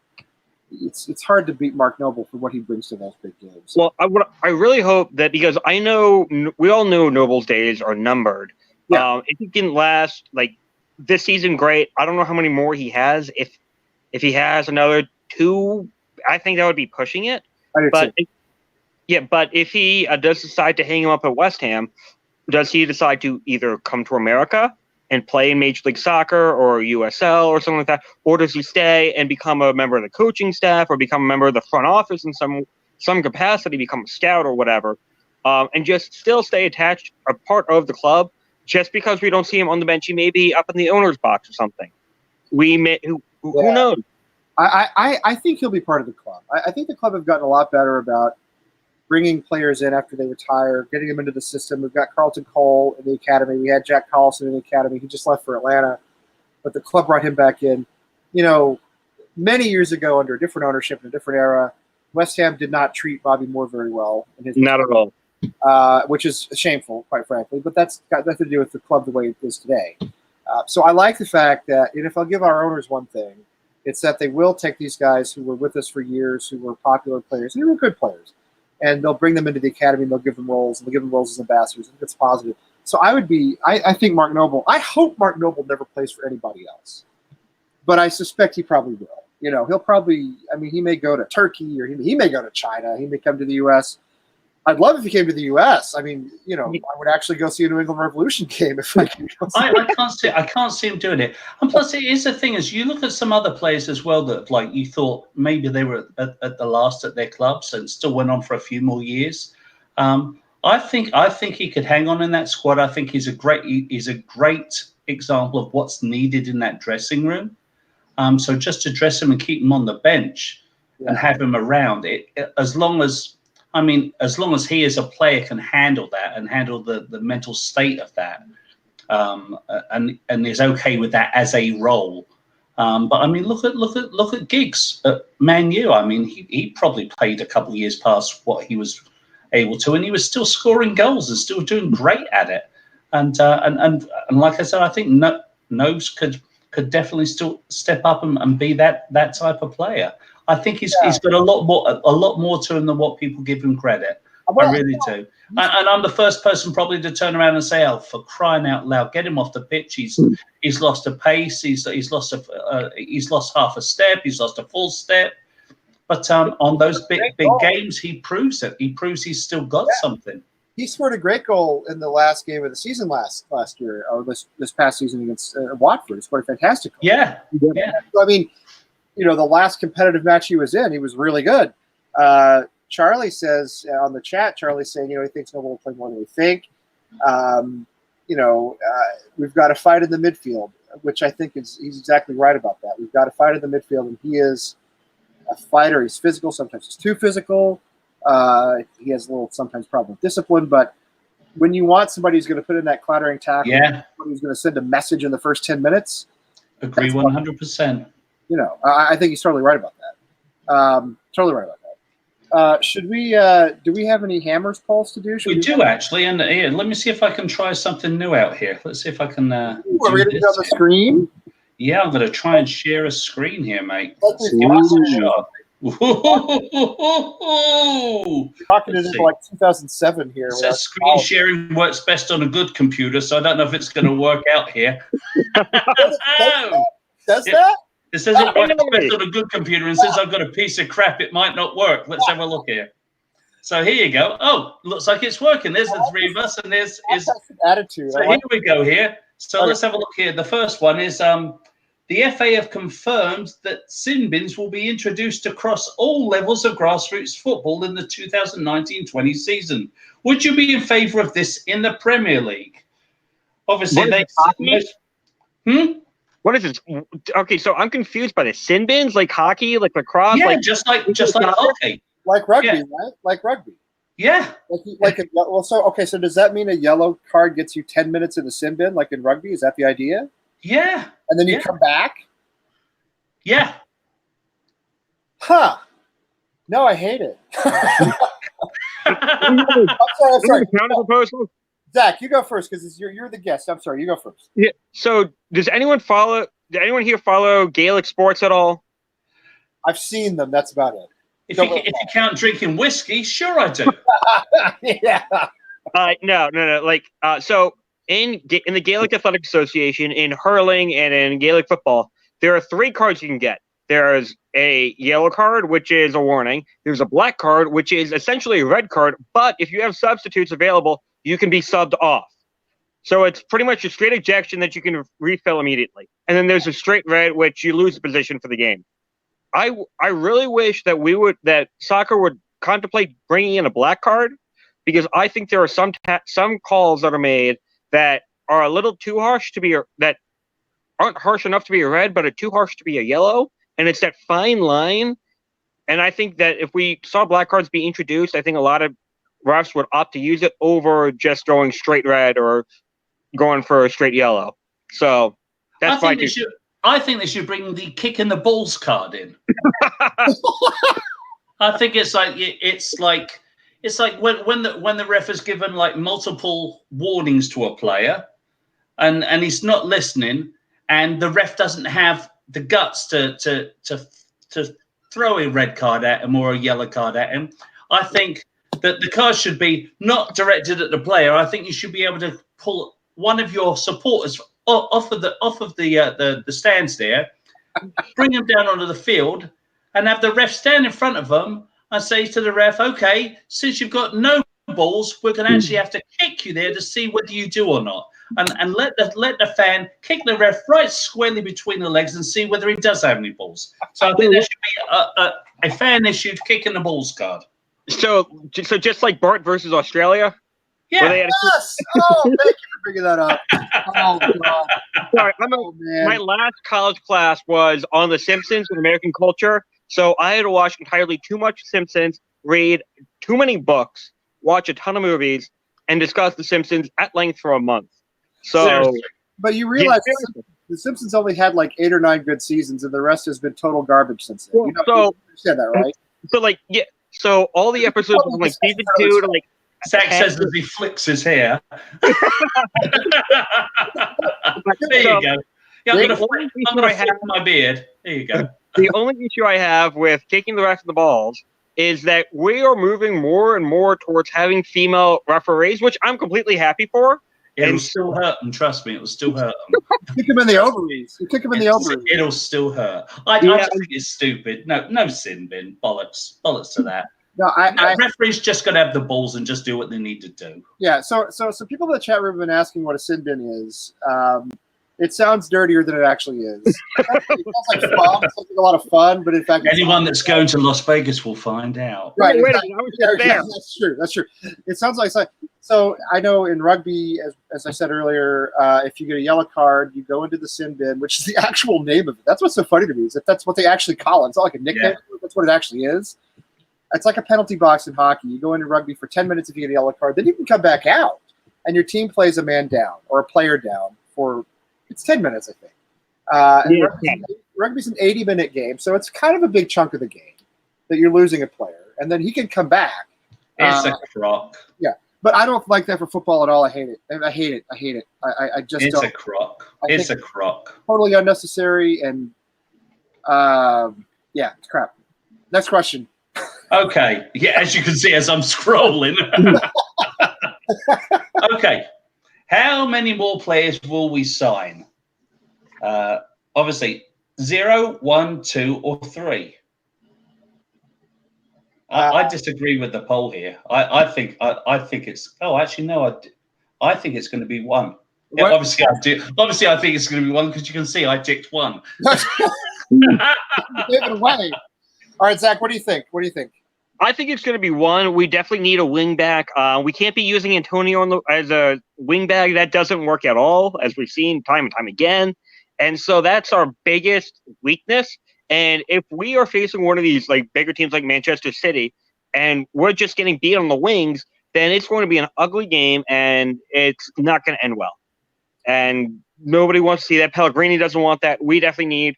it's hard to beat Mark Noble for what he brings to those big games. Well, I really hope that because I know we all know Noble's days are numbered. Yeah. If he can last like this season, great. I don't know how many more he has. If he has another 2, I think that would be pushing it. But if he does decide to hang him up at West Ham, does he decide to either come to America and play in Major League Soccer or USL or something like that, or does he stay and become a member of the coaching staff or become a member of the front office in some capacity, become a scout or whatever, and just still stay attached, a part of the club? Just because we don't see him on the bench, he may be up in the owner's box or something. Who knows? I think he'll be part of the club. I think the club have gotten a lot better about bringing players in after they retire, getting them into the system. We've got Carlton Cole in the academy. We had Jack Collison in the academy. He just left for Atlanta, but the club brought him back in. Many years ago under a different ownership in a different era, West Ham did not treat Bobby Moore very well. Not at all. Which is shameful, quite frankly, but that's got nothing to do with the club the way it is today. So I like the fact that, and if I'll give our owners one thing, it's that they will take these guys who were with us for years, who were popular players, and who were good players, and they'll bring them into the academy, and they'll give them roles, and they'll give them roles as ambassadors. I think it's positive. So I think Mark Noble, I hope Mark Noble never plays for anybody else, but I suspect he probably will. He'll probably, he may go to Turkey, or he may go to China, he may come to the U.S., I'd love if he came to the U.S. I mean, I would actually go see a New England Revolution game if I could go see I can't see him doing it. And plus, it is the thing is, you look at some other players as well that like you thought maybe they were at the last at their clubs and still went on for a few more years. I think he could hang on in that squad. I think he's a great example of what's needed in that dressing room. So just to dress him and keep him on the bench and have him around it, as long as he as a player can handle that and handle the mental state of that, and is okay with that as a role. But I mean, look at Giggs at Man U. I mean, he probably played a couple of years past what he was able to, and he was still scoring goals and still doing great at it. And like I said, I think Nose could definitely still step up and be that type of player. I think he's got a lot more to him than what people give him credit. I really do. And I'm the first person probably to turn around and say, "Oh, for crying out loud, get him off the pitch. He's lost a pace. He's lost half a step. He's lost a full step." But on those big games, he proves it. He proves he's still got something. He scored a great goal in the last game of the season last year, or this past season against Watford. He scored a fantastic goal. Yeah. So, I mean, the last competitive match he was in, he was really good. Charlie says on the chat, Charlie's saying, he thinks Noble will play more than we think. We've got to fight in the midfield, which I think he's exactly right about that. We've got to fight in the midfield, and he is a fighter. He's physical. Sometimes he's too physical. He has a little sometimes problem with discipline, but when you want somebody who's going to put in that clattering tackle, who's going to send a message in the first 10 minutes, agree 100%. I think he's totally right about that. Should we? Do we have any Hammers polls to do? We do actually, and let me see if I can try something new out here. Let's see if I can. Are we going to do on the screen? Yeah, I'm going to try and share a screen here, mate. Talking to like 2007 here. So screen sharing works best on a good computer, so I don't know if it's going to work out here. Does that? It says it works best on a good computer, and since I've got a piece of crap, it might not work. Let's have a look here. So here you go. Oh, looks like it's working. There's the three of us, and there's attitude. So here we go here. So let's have a look here. The first one is the FA have confirmed that sin bins will be introduced across all levels of grassroots football in the 2019-20 season. Would you be in favour of this in the Premier League? Obviously, What is this? Okay, so I'm confused by this. Sin bins, like hockey, like lacrosse? Yeah, just like hockey. Like rugby, right? Like rugby. Yeah. So does that mean a yellow card gets you 10 minutes in the sin bin, like in rugby? Is that the idea? Yeah. And then you come back? Yeah. Huh. No, I hate it. I'm sorry. Proposal? Zach, you go first because you're the guest. I'm sorry, you go first. Yeah. So does anyone here follow Gaelic sports at all? I've seen them. That's about it. If you count drinking whiskey, sure I do. Yeah. No. So in the Gaelic Athletic Association, in hurling and in Gaelic football, there are 3 cards you can get. There's a yellow card, which is a warning. There's a black card, which is essentially a red card. But if you have substitutes available, you can be subbed off. So it's pretty much a straight ejection that you can refill immediately. And then there's a straight red, which you lose the position for the game. I really wish that soccer would contemplate bringing in a black card, because I think there are some calls that are made that are a little too harsh that aren't harsh enough to be a red, but are too harsh to be a yellow. And it's that fine line. And I think that if we saw black cards be introduced, I think a lot of refs would opt to use it over just going straight red or going for a straight yellow. So that's my two. I think they should bring the kick in the balls card in. I think it's like when the ref has given like multiple warnings to a player, and he's not listening, and the ref doesn't have the guts to throw a red card at him or a yellow card at him. I think that the card should be not directed at the player. I think you should be able to pull one of your supporters off of the stands there, bring them down onto the field, and have the ref stand in front of them and say to the ref, "Okay, since you've got no balls, we're going to actually have to kick you there to see whether you do or not. And let the fan kick the ref right squarely between the legs and see whether he does have any balls. So I think there should be a fan-issued kick in the balls card. So just like Bart versus Australia? Yeah. Where they had Yes. Oh, thank you for bringing that up. Oh God. Sorry, Man. my last college class was on The Simpsons and American culture. So I had to watch entirely too much Simpsons, read too many books, watch a ton of movies, and discuss The Simpsons at length for a month. So, Seriously. But you realize seriously. the Simpsons only had like 8 or 9 good seasons, and the rest has been total garbage since then. Well, You know, so- you understand that, right? So like yeah, so all the episodes from like season 2 to like Zach says as he flicks his hair. There you go. Yeah, I'm gonna flick my beard. There you go. the only issue I have with kicking the rest of the balls is that we are moving more and more towards having female referees, which I'm completely happy for. It'll And- still hurt them. Trust me, it'll still hurt them. Kick him in the ovaries. You kick him in the ovaries. It'll still hurt. I Yeah. just think it's stupid. No sin bin. Bollocks to that. No, Referees just got to have the balls and just do what they need to do. yeah. So people in the chat room have been asking what a sin bin is. It sounds dirtier than it actually is. It sounds like fun. It sounds like a lot of fun, but in fact, Anyone that's going to Las Vegas will find out. right. Wait a exactly. minute, I was Yeah, just there. that's true. That's true. It sounds like so. I know in rugby, as I said earlier, if you get a yellow card, you go into the sin bin, which is the actual name of it. That's what's so funny to me is if that's what they actually call it. It's not like a nickname. Yeah. That's what it actually is. It's like a penalty box in hockey. You go into rugby for 10 minutes if you get a yellow card, then you can come back out, and your team plays a man down or a player down for it's 10 minutes, I think. And rugby's an 80-minute game, so it's kind of a big chunk of the game that you're losing a player, and then he can come back. It's a crock. But I don't like that for football at all. I hate it. I hate it. I just It's don't. a crock. I It's a think- crock. Totally unnecessary, and yeah, it's crap. Next question. Okay. Yeah, as you can see, as I'm scrolling. Okay. How many more players will we sign? Obviously, 0, 1, 2, or 3. I disagree with the poll here. I think it's. Oh, actually, no. I think it's going to be 1. Yeah, What? obviously, I do. Obviously, I think it's going to be 1 because you can see I ticked 1. Give it away. All right, Zach. What do you think? I think it's going to be 1. We definitely need a wing back. We can't be using Antonio as a wing back. That doesn't work at all, as we've seen time and time again. And so that's our biggest weakness. And if we are facing one of these like bigger teams like Manchester City, and we're just getting beat on the wings, then it's going to be an ugly game, and it's not going to end well. And nobody wants to see that. Pellegrini doesn't want that. We definitely need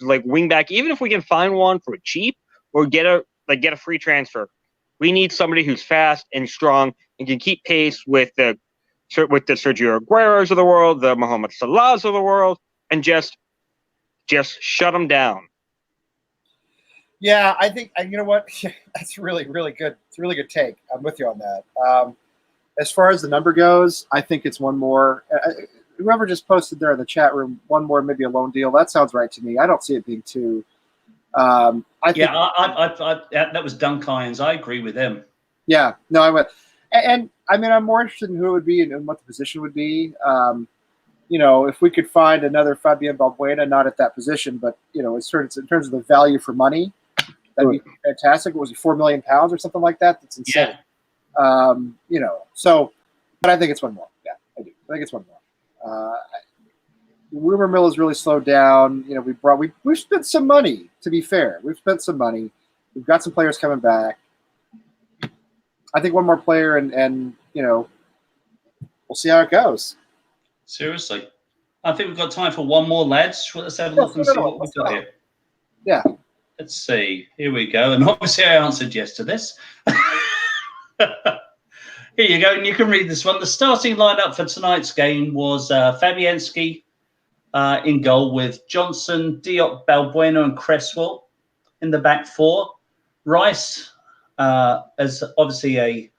like wing back, even if we can find one for cheap or get a free transfer. We need somebody who's fast and strong and can keep pace with the Sergio Agueros of the world, the Mohamed Salahs of the world, and just shut them down. Yeah, I think you know what. That's really, really good. It's a really good take. I'm with you on that. As far as the number goes, I think it's 1 more. Whoever just posted there in the chat room, 1 more, maybe a loan deal. That sounds right to me. I don't see it being 2. I think, that was Dunkyans. I agree with him. yeah, no, I went. And I mean, I'm more interested in who it would be and what the position would be. If we could find another Fabian Balbuena, not at that position, but in terms of the value for money, that'd be fantastic. What was it, £4 million or something like that? That's insane. Yeah. So, but I think it's 1 more. Yeah, I do. I think it's 1 more. Rumor mill has really slowed down. We've spent some money. To be fair, we've spent some money. We've got some players coming back. I think 1 more player, and we'll see how it goes. Seriously. I think we've got time for 1 more, lads. Let's have a look and see what we've got here. Yeah. Let's see. Here we go. And obviously I answered yes to this. Here you go. And you can read this one. The starting lineup for tonight's game was Fabianski in goal with Johnson, Diop, Balbuena and Cresswell in the back 4. Rice as obviously a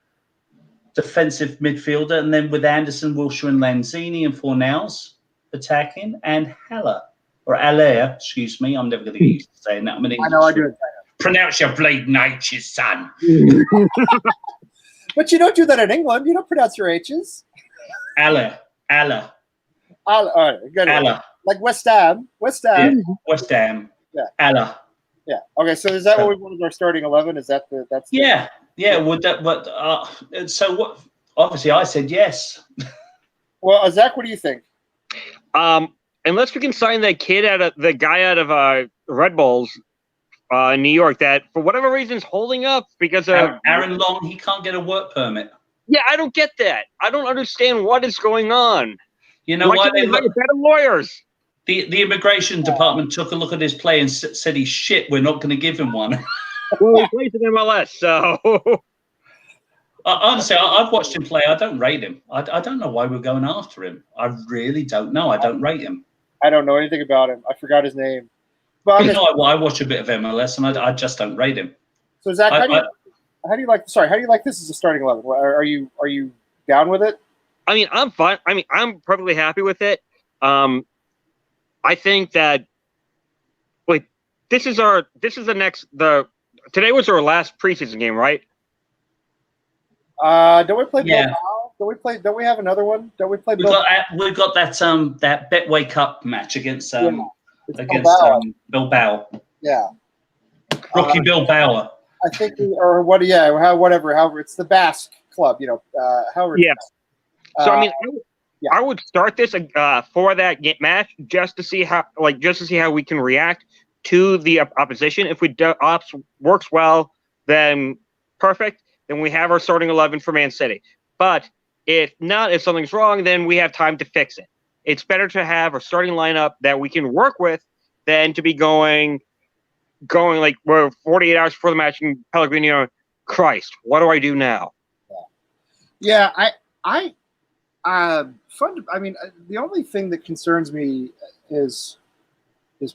defensive midfielder, and then with Anderson, Wilshere and Lanzini and Fornals attacking, and Haller, excuse me. I'm never going to get used to saying that. I'm an English. I know I do it. Pronounce your blade nature, son. But you don't do that in England. You don't pronounce your H's. Allah. All right, good. Allah. Like West Ham. West Ham. Yeah. West Ham. Yeah. Allah. Yeah. Okay. So is that what we wanted our starting 11? Is that that's? Yeah. Would that? But so what? Obviously, I said yes. Well, Zach, what do you think? Unless we can sign that kid the guy out of Red Bulls in New York that for whatever reason is holding up because of Aaron Long, he can't get a work permit. Yeah, I don't get that. I don't understand what is going on. You know why they hire better lawyers? The immigration department took a look at his play and said he's shit. We're not going to give him one. Well, he plays in MLS, so. Honestly, I've watched him play. I don't rate him. I don't know why we're going after him. I really don't know. I don't rate him. I don't know anything about him. I forgot his name. But I watch a bit of MLS, and I just don't rate him. So Zach, how do you like? Sorry, how do you like this as a starting 11? Are you down with it? I mean, I'm fine. I mean, I'm perfectly happy with it. I think that today was our last preseason game, right? Don't we play Bilbao? Don't we have another one? Don't we play Bilbao? We've got that Betway Cup match against Bilbao. Yeah. Rocky Bilbao. I think however it's the Basque club, however. Yeah. So I mean, I would start this for that match just to see how we can react to the opposition. If ops works well, then perfect. Then we have our starting 11 for Man City. But if not, if something's wrong, then we have time to fix it. It's better to have a starting lineup that we can work with than to be going like we're 48 hours before the match and Pellegrino, Christ, what do I do now? Yeah, the only thing that concerns me is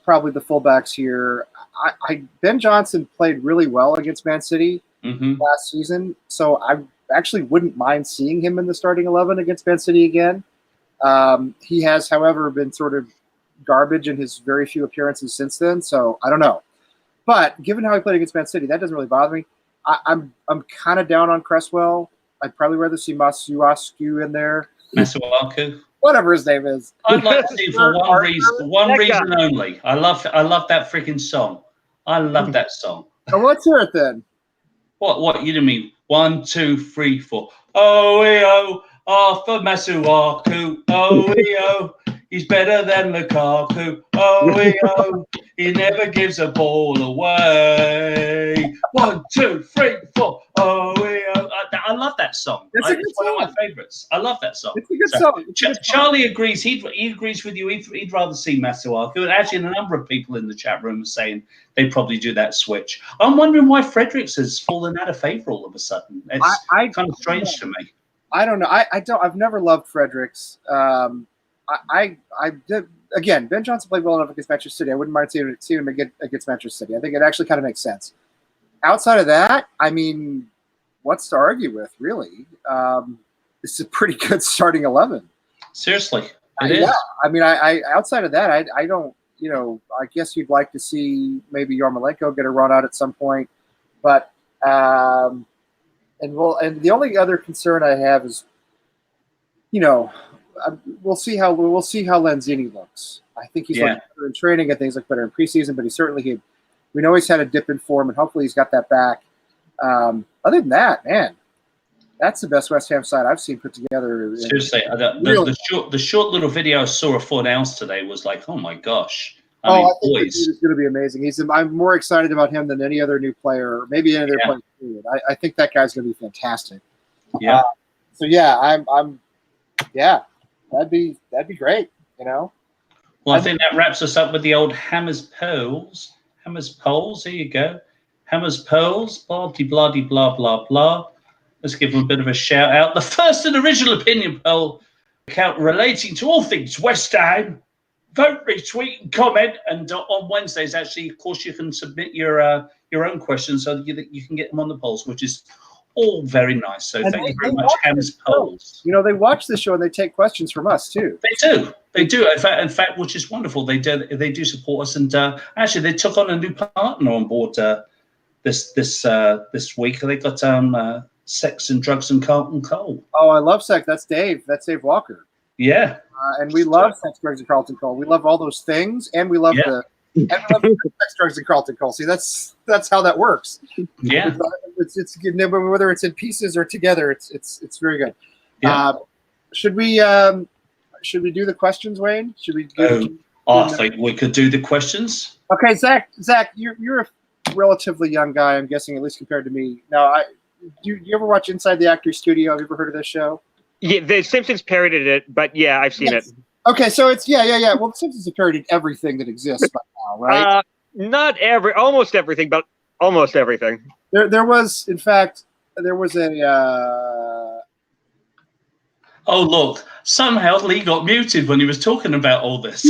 probably the fullbacks here. Ben Johnson played really well against Man City last season, so I actually wouldn't mind seeing him in the starting 11 against Man City again. He has, however, been sort of garbage in his very few appearances since then, so I don't know. But given how he played against Man City, that doesn't really bother me. I'm kind of down on Cresswell. I'd probably rather see Masuaku in there. Masuaku. Whatever his name is. I'd like to see for one reason only. I love that freaking song. I love that song. Oh, let's hear it then. What you didn't mean? 1, 2, 3, 4. Oh, Arthur Masuaku. Oh, he's better than Lukaku. Oh, he never gives a ball away. 1, 2, 3, 4. Oh, I love that song. It's one of my favorites. I love that song. It's a good song. Charlie agrees. He agrees with you. He'd rather see Masuaku. And actually, a number of people in the chat room are saying they'd probably do that switch. I'm wondering why Fredericks has fallen out of favor all of a sudden. It's kind of strange to me. I don't know. I've never loved Fredericks. I did. Again, Ben Johnson played well enough against Manchester City. I wouldn't mind seeing him against Manchester City. I think it actually kind of makes sense. Outside of that, I mean, what's to argue with, really? This is a pretty good starting 11. Seriously, it is. Yeah, I mean, I outside of that, I don't. I guess you'd like to see maybe Yarmolenko get a run out at some point, but and the only other concern I have is, we'll see how Lanzini looks. I think he's better in training. I think he's better in preseason, but we know he's had a dip in form, and hopefully he's got that back. Other than that, man, that's the best West Ham side I've seen put together. Seriously, the short little video I saw of Fornals today was like, oh my gosh. I think he's going to be amazing. I'm more excited about him than any other new player, or maybe any other player. I think that guy's going to be fantastic. Yeah. That'd be great. Well, I think that wraps us up with the old Hammers Polls. Hammers Polls. Here you go. Hammers Polls. Blah blah blah blah blah. Let's give them a bit of a shout out. The first and original opinion poll account relating to all things West Ham. Vote, retweet, and comment. And on Wednesdays, actually, of course, you can submit your own questions so that you can get them on the polls, which is all very nice. So thank you very much, Hammers Polls. They watch the show and they take questions from us too. They do. In fact, which is wonderful. They do support us, and actually, they took on a new partner on board this week. They got Sex and Drugs and Carlton Cole. Oh, I love sex. That's Dave. That's Dave Walker. Yeah. And we love Sex, Drugs, and Carlton Cole. We love all those things, and we love Sex, Drugs, and Carlton Cole. See, that's how that works. Yeah. It's whether it's in pieces or together, it's very good. Yeah. Should we do the questions, Wayne? Should we? I think we could do the questions. Okay, Zach, you're a relatively young guy, I'm guessing, at least compared to me. Now, do you ever watch Inside the Actors Studio? Have you ever heard of this show? Yeah, The Simpsons parodied it, but yeah, I've seen it. Okay, so it's yeah. Well, The Simpsons have parodied everything that exists by now, right? Almost everything, but almost everything. There was, in fact, a. Oh, look. Somehow Lee got muted when he was talking about all this.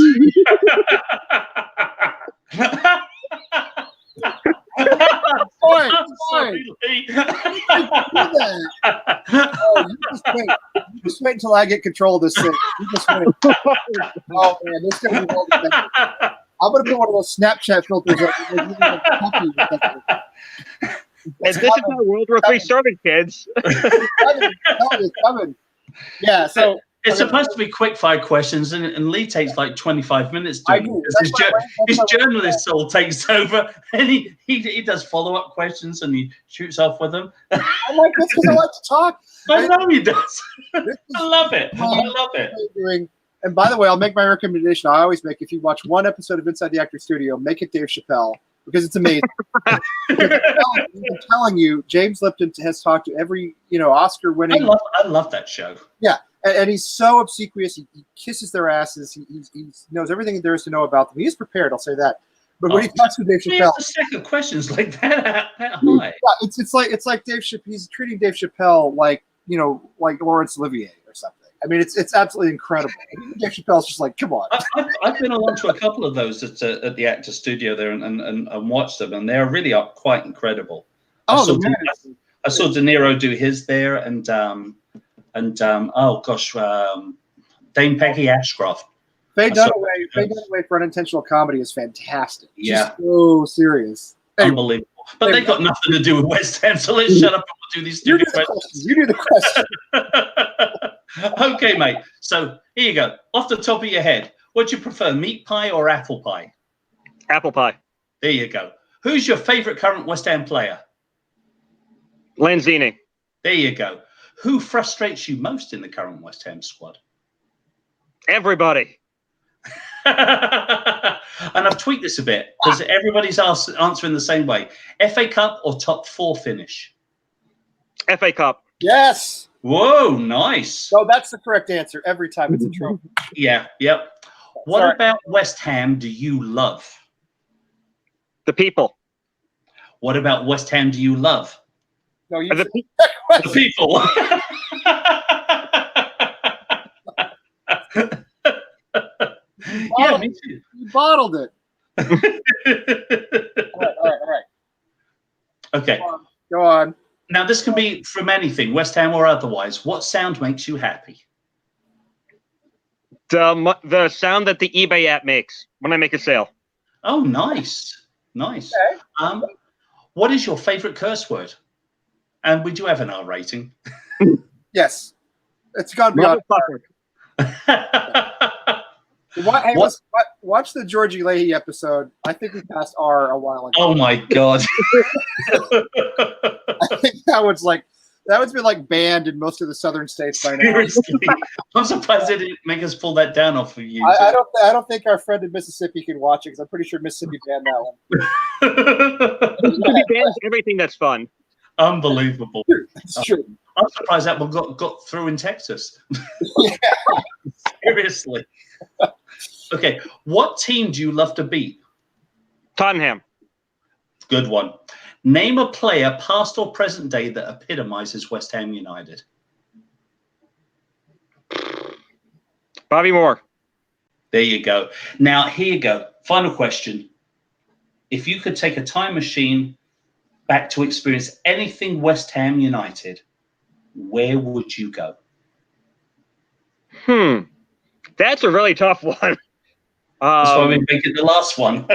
Sorry, Lee. You just wait until I get control of this thing. You just wait. Oh man, this is gonna be well defended. I'm gonna put one of those Snapchat filters up. And this is how World War III started, kids. It's coming. Yeah, so it's supposed to be quick fire questions, and Lee takes like 25 minutes I doing do. it. His journalist soul takes over, and he does follow-up questions, and he shoots off with them. I like this because I like to talk. I know he does. I love it. I love it. And by the way, I'll make my recommendation. I always make, if you watch one episode of Inside the Actors Studio, make it Dave Chappelle, because it's amazing. I'm telling you, James Lipton has talked to every Oscar-winning. I love that show. Yeah, and he's so obsequious. He kisses their asses. He knows everything there is to know about them. He is prepared. I'll say that. But when he talks to Dave Chappelle, the second questions like that high. Yeah, it's like Dave Chappelle. He's treating Dave Chappelle like Laurence Olivier or something. I mean, it's absolutely incredible. Dave Chappelle's just like, come on. I've been along to a couple of those at the Actor Studio there and watched them, and they're really quite incredible. I saw De Niro do his there, and Dame Peggy Ashcroft. Faye Dunaway for Unintentional Comedy is fantastic. Yeah, she's so serious. Anyway, unbelievable. But they got nothing to do with West Ham, so let's shut up and we'll do these stupid questions. You do the question. Okay, mate. So here you go. Off the top of your head, what do you prefer, meat pie or apple pie? Apple pie. There you go. Who's your favorite current West Ham player? Lanzini. There you go. Who frustrates you most in the current West Ham squad? Everybody. And I've tweaked this a bit because everybody's answering the same way. FA Cup or top 4 finish? FA Cup. Yes. Whoa, nice. No, that's the correct answer every time. It's a trophy. Yeah, yep. What about West Ham do you love? The people. What about West Ham do you love? No, you The The people. Yeah, me too. You bottled it. All right. Okay. Go on. Now, this can be from anything, West Ham or otherwise. What sound makes you happy? The sound that the eBay app makes when I make a sale. Oh, nice. Nice. Okay. What is your favorite curse word? And we do have an R rating. Yes. It's got to be on. Watch the Georgie Leahy episode. I think we passed R a while ago. Oh my God. I think that one's been like banned in most of the southern states by now. Seriously. I'm surprised they didn't make us pull that down off of you. I don't think our friend in Mississippi can watch it because I'm pretty sure Mississippi banned that one. Mississippi bans everything that's fun. Unbelievable. It's true. I'm surprised that one got through in Texas. Seriously. Okay. What team do you love to beat? Tottenham. Good one. Name a player, past or present day, that epitomizes West Ham United. Bobby Moore. There you go. Now, here you go. Final question. If you could take a time machine back to experience anything West Ham United, where would you go? That's a really tough one. That's why we make it the last one.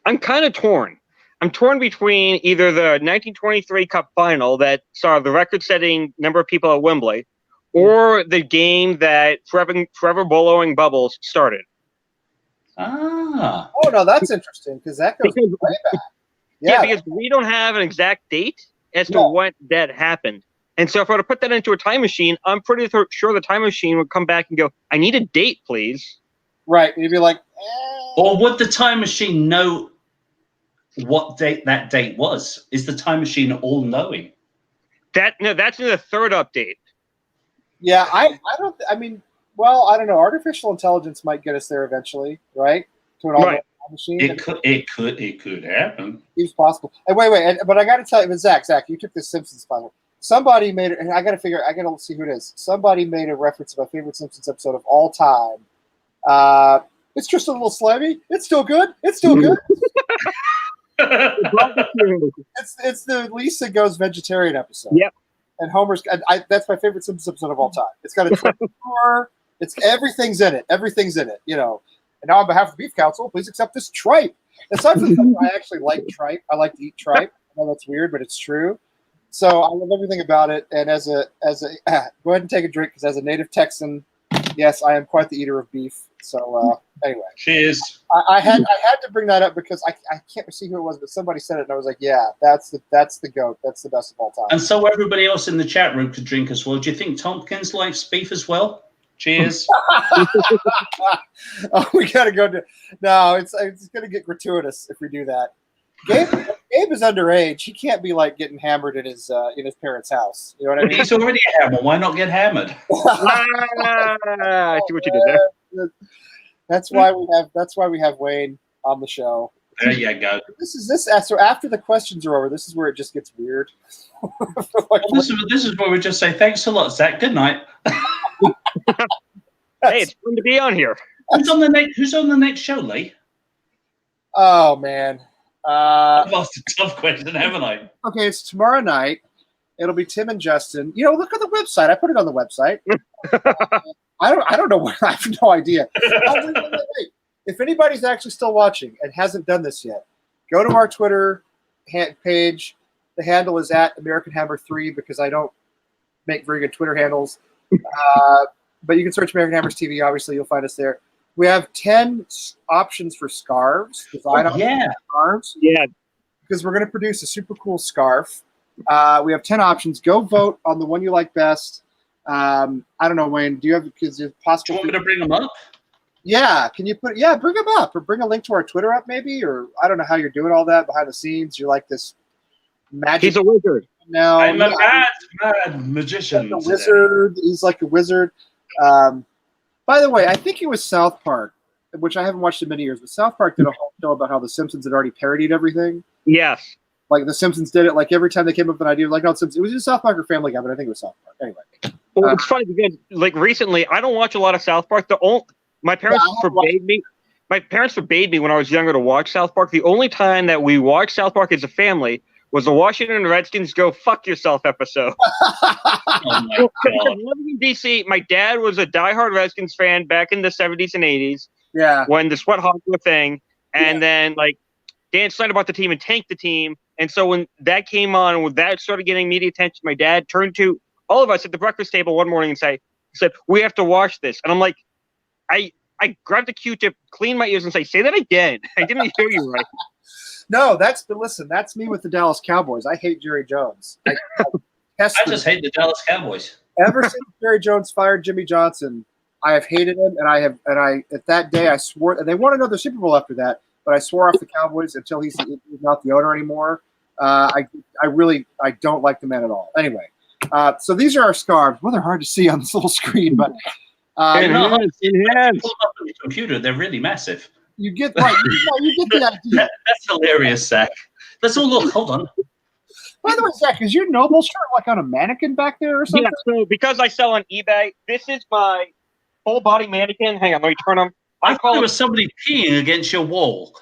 I'm kind of torn. I'm torn between either the 1923 Cup final that saw the record-setting number of people at Wembley, or the game that Forever Blowing Bubbles started. Ah. Oh no, that's interesting because that goes Because- way back. Yeah, Yeah, because we don't have an exact date as to No. what that happened. And so if I were to put that into a time machine, I'm pretty sure the time machine would come back and go, I need a date, please. right. You'd be like, Or would the time machine know what date that date was? Is the time machine all knowing? That's in the third update. yeah. I don't. I mean, well, I don't know. Artificial intelligence might get us there eventually, right? To an all-knowing machine. It could happen. It's possible. And wait, but I got to tell you, but Zach, you took the Simpsons final. Somebody made it, and I got to see who it is. Somebody made a reference to my favorite Simpsons episode of all time. It's just a little slimy. It's still good. It's still good. It's the Lisa Goes Vegetarian episode. Yep. And Homer's. That's my favorite Simpsons episode of all time. It's got a tour. It's everything's in it. Everything's in it. You know. And now, on behalf of the Beef Council, please accept this tripe. Aside from the fact that I actually like tripe, I like to eat tripe. I know that's weird, but it's true. So I love everything about it. And as a go ahead and take a drink because as a native Texan, yes, I am quite the eater of beef. So anyway, Cheers. I had to bring that up because I can't see who it was, but somebody said it, and I was like, yeah, that's the goat. That's the best of all time. And so everybody else in the chat room could drink as well. Do you think Tompkins likes beef as well? Cheers. Oh, we gotta go to. No, it's gonna get gratuitous if we do that. Gabe is underage. He can't be like getting hammered in his parents' house. You know what I mean? He's already a hammer. Why not get hammered? I see what you did there. That's why we have Wayne on the show. There you go. So after the questions are over, this is where it just gets weird. Well, this is where we just say thanks a lot, Zach. Good night. Hey, it's fun to be on here. Who's on the next show, Lee? Oh man. I've asked a tough question, haven't I? Okay, it's tomorrow night. It'll be Tim and Justin. You know, look at the website. I put it on the website. I don't know what. I have no idea. Wait. If anybody's actually still watching and hasn't done this yet, go to our Twitter page. The handle is at American Hammer 3 because I don't make very good Twitter handles. But you can search American Hammers TV. Obviously, you'll find us there. We have 10 options for scarves. Scarves. Yeah. Because we're going to produce a super cool scarf. We have 10 options. Go vote on the one you like best. I don't know, Wayne. Do you have? Is it possible? Do you want me to bring them up? Yeah. Can you bring them up or bring a link to our Twitter up maybe? Or I don't know how you're doing all that behind the scenes. You're like this magic. He's a wizard. No, I'm a mad magician. Like a wizard. He's like a wizard. By the way, I think it was South Park, which I haven't watched in many years, but South Park did a whole show about how The Simpsons had already parodied everything. Yes. Like The Simpsons did it. Like every time they came up with an idea, like no, it was just South Park or Family Guy, but I think it was South Park. Anyway, Well, it's funny because like recently, I don't watch a lot of South Park. My parents forbade me. My parents forbade me when I was younger to watch South Park. The only time that we watched South Park as a family was the Washington Redskins "Go Fuck Yourself" episode. Oh my God. Living in DC, my dad was a diehard Redskins fan back in the 70s and 80s yeah. when the Sweat Hogs were a thing, and then like Dan Snyder bought the team and tanked the team. And so when that came on, when that started getting media attention, my dad turned to all of us at the breakfast table one morning and said, "We have to watch this." And I'm like, I grabbed a Q-tip, cleaned my ears, and say that again. I didn't hear you right. No, that's me with the Dallas Cowboys. I hate Jerry Jones. I just hate the Dallas Cowboys. Ever since Jerry Jones fired Jimmy Johnson, I have hated him, and I at that day I swore, and they won another Super Bowl after that, but I swore off the Cowboys until he's not the owner anymore. I don't like the man at all. Anyway, so these are our scarves. Well, they're hard to see on this little screen, but Enhance. Pull them up on your computer. They're really massive. you get the idea. That's hilarious, Zach. Let's all look. Hold on. By the way, Zach, is your Noble shirt like on a mannequin back there or something? Yeah, so because I sell on eBay, this is my full body mannequin. Hang on, let me turn them. I thought there was somebody peeing against your wall.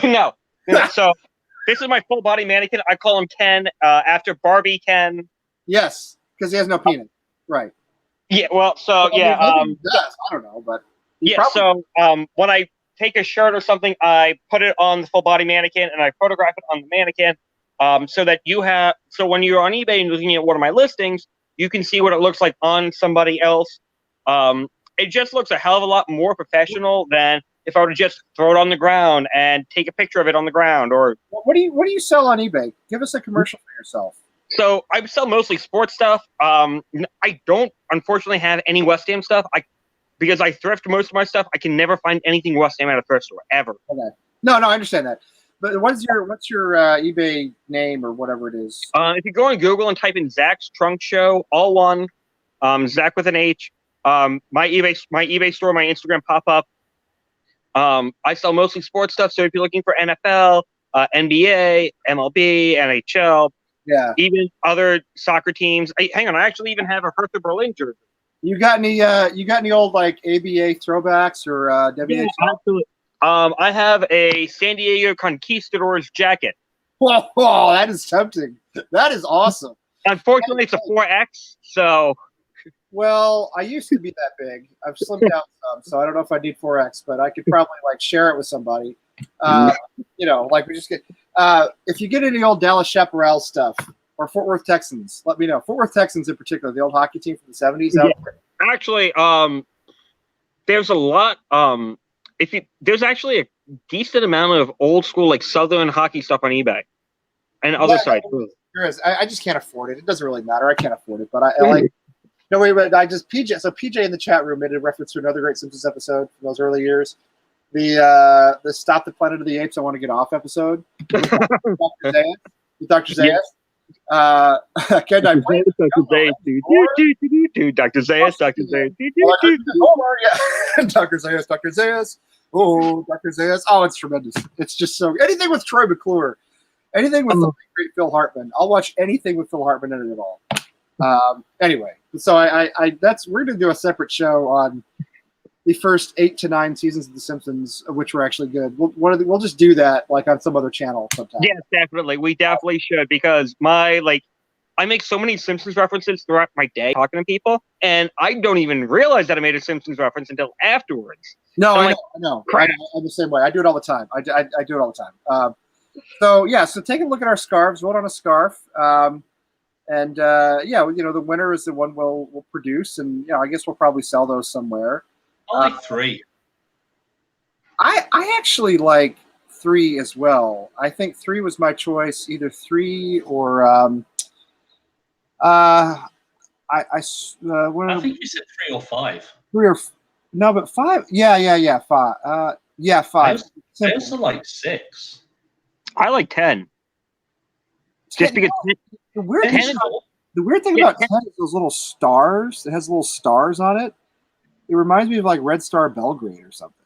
No. So this is my full body mannequin. I call him Ken after Barbie Ken. Yes, because he has no penis. Right. Yeah. Well, so Well, yeah. maybe he does. I don't know, but Yeah. So when I take a shirt or something, I put it on the full body mannequin and I photograph it on the mannequin, so when you're on eBay and looking at one of my listings, you can see what it looks like on somebody else. It just looks a hell of a lot more professional than if I were to just throw it on the ground and take a picture of it on the ground. Or What do you sell on eBay? Give us a commercial for yourself. so I sell mostly sports stuff. I don't unfortunately have any West Ham stuff. Because I thrift most of my stuff, I can never find anything West Ham at a thrift store ever. Okay. No, I understand that. But what's your eBay name or whatever it is? If you go on Google and type in Zach's Trunk Show, all one, Zach with an H, my eBay store, my Instagram pop up. I sell mostly sports stuff. So if you're looking for NFL, NBA, MLB, NHL, even other soccer teams. Hang on, I actually even have a Hertha Berlin jersey. You got any old like ABA throwbacks or WH? Yeah, absolutely. I have a San Diego Conquistadors jacket. Whoa, that is tempting. That is awesome. Unfortunately, it's a 4X, so. Well, I used to be that big. I've slimmed down some, so I don't know if I need 4X, but I could probably like share it with somebody. Like we just get. If you get any old Dallas Chaparral stuff or Fort Worth Texans, let me know. Fort Worth Texans in particular, the old hockey team from the 70s. Actually, there's a lot. There's actually a decent amount of old school like Southern hockey stuff on eBay and other sites. There is. I just can't afford it. It doesn't really matter. I can't afford it, but I like. No, wait, but I just PJ. So PJ in the chat room made a reference to another great Simpsons episode from those early years. The Stop the Planet of the Apes I Want to Get Off episode with Dr. Zayas. Can I play Dr. Zayas, Dr. Zayas. Dr. Zayas, Dr. Zayas. Oh, Dr. Zayas. Oh, it's tremendous. It's just so anything with Troy McClure, anything with the great Phil Hartman. I'll watch anything with Phil Hartman in it at all. Anyway, so we're gonna do a separate show on the first 8 to 9 seasons of The Simpsons, which were actually good. We'll just do that like on some other channel sometime. Yes, definitely. We definitely should because I make so many Simpsons references throughout my day talking to people, and I don't even realize that I made a Simpsons reference until afterwards. No, so I know. I'm the same way. I do it all the time. I do it all the time. So take a look at our scarves. Vote on a scarf. The winner is the one we'll produce, and I guess we'll probably sell those somewhere. I like 3. I actually like 3 as well. I think 3 was my choice, either 3 or I think you said 3 or 5. 3 or no, but 5. Yeah, 5. 5. I also like 6. I like 10. Just because the weird thing about 10 is those little stars. It has little stars on it. It reminds me of like Red Star Belgrade or something.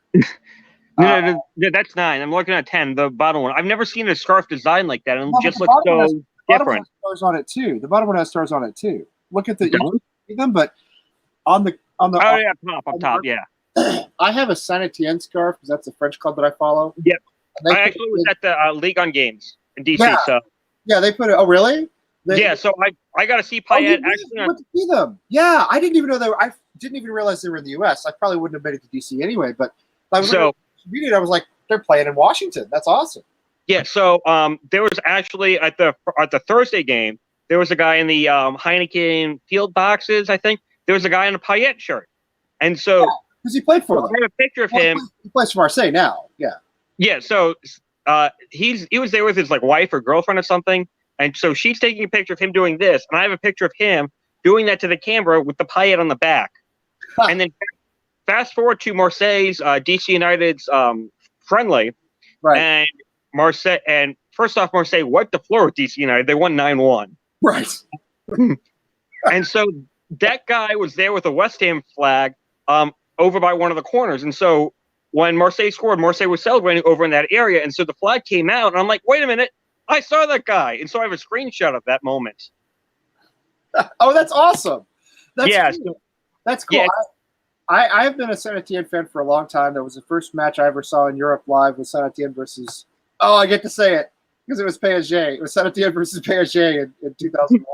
No, that's 9. I'm looking at 10, the bottom one. I've never seen a scarf design like that, and it just looks so different. The bottom one has stars on it too. The bottom one has stars on it too. Look at you can see them, but on the up top, yeah. I have a Saint Etienne scarf because that's a French club that I follow. Yep. I actually was at the League on Games in DC. Yeah. So yeah, they put it. Oh, really? So I got to see Payet actually. To see them. Yeah, I didn't even know they were. I didn't even realize they were in the U.S. I probably wouldn't have made it to DC anyway. But I was reading it. I was like, they're playing in Washington. That's awesome. Yeah. So there was actually at the Thursday game, there was a guy in the Heineken field boxes. I think there was a guy in a Payet shirt, and so because he played for them. I have a picture of him. He plays for Marseille now. Yeah. Yeah. So he was there with his like wife or girlfriend or something. And so she's taking a picture of him doing this, and I have a picture of him doing that to the camera with the Payet on the back. And then fast forward to Marseille's DC United's friendly, right? And Marseille, and first off, Marseille wiped the floor with DC United. They won 9-1. Right. And so that guy was there with a West Ham flag over by one of the corners, and so when Marseille scored, Marseille was celebrating over in that area, and so the flag came out, and I'm like, wait a minute. I saw that guy, and so I have a screenshot of that moment. Oh, that's awesome! That's cool. That's cool. Yeah. I have been a Saint Etienne fan for a long time. That was the first match I ever saw in Europe live with Saint Etienne versus. Oh, I get to say it because it was PSG. It was Saint Etienne versus PSG in 2001.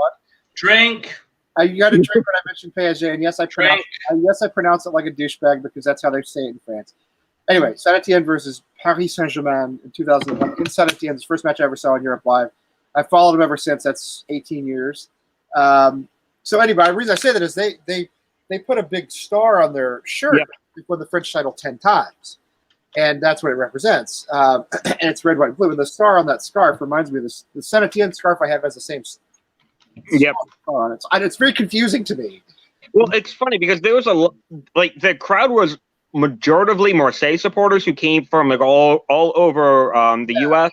Drink. You got to drink when I mentioned PSG, and yes, I pronounce it like a douchebag because that's how they say it in France. Anyway, Saint Etienne versus Paris Saint-Germain in 2001 in Saint Etienne. It's the first match I ever saw in Europe live. I've followed them ever since. That's 18 years. So anyway, the reason I say that is they put a big star on their shirt. Yep. They won the French title 10 times. And that's what it represents. And it's red, white, and blue. And the star on that scarf reminds me of this. The Saint Etienne scarf I have has the same Yep. star on it. It's very confusing to me. Well, it's funny because there was the crowd was majoritively Marseille supporters who came from like all over the U.S.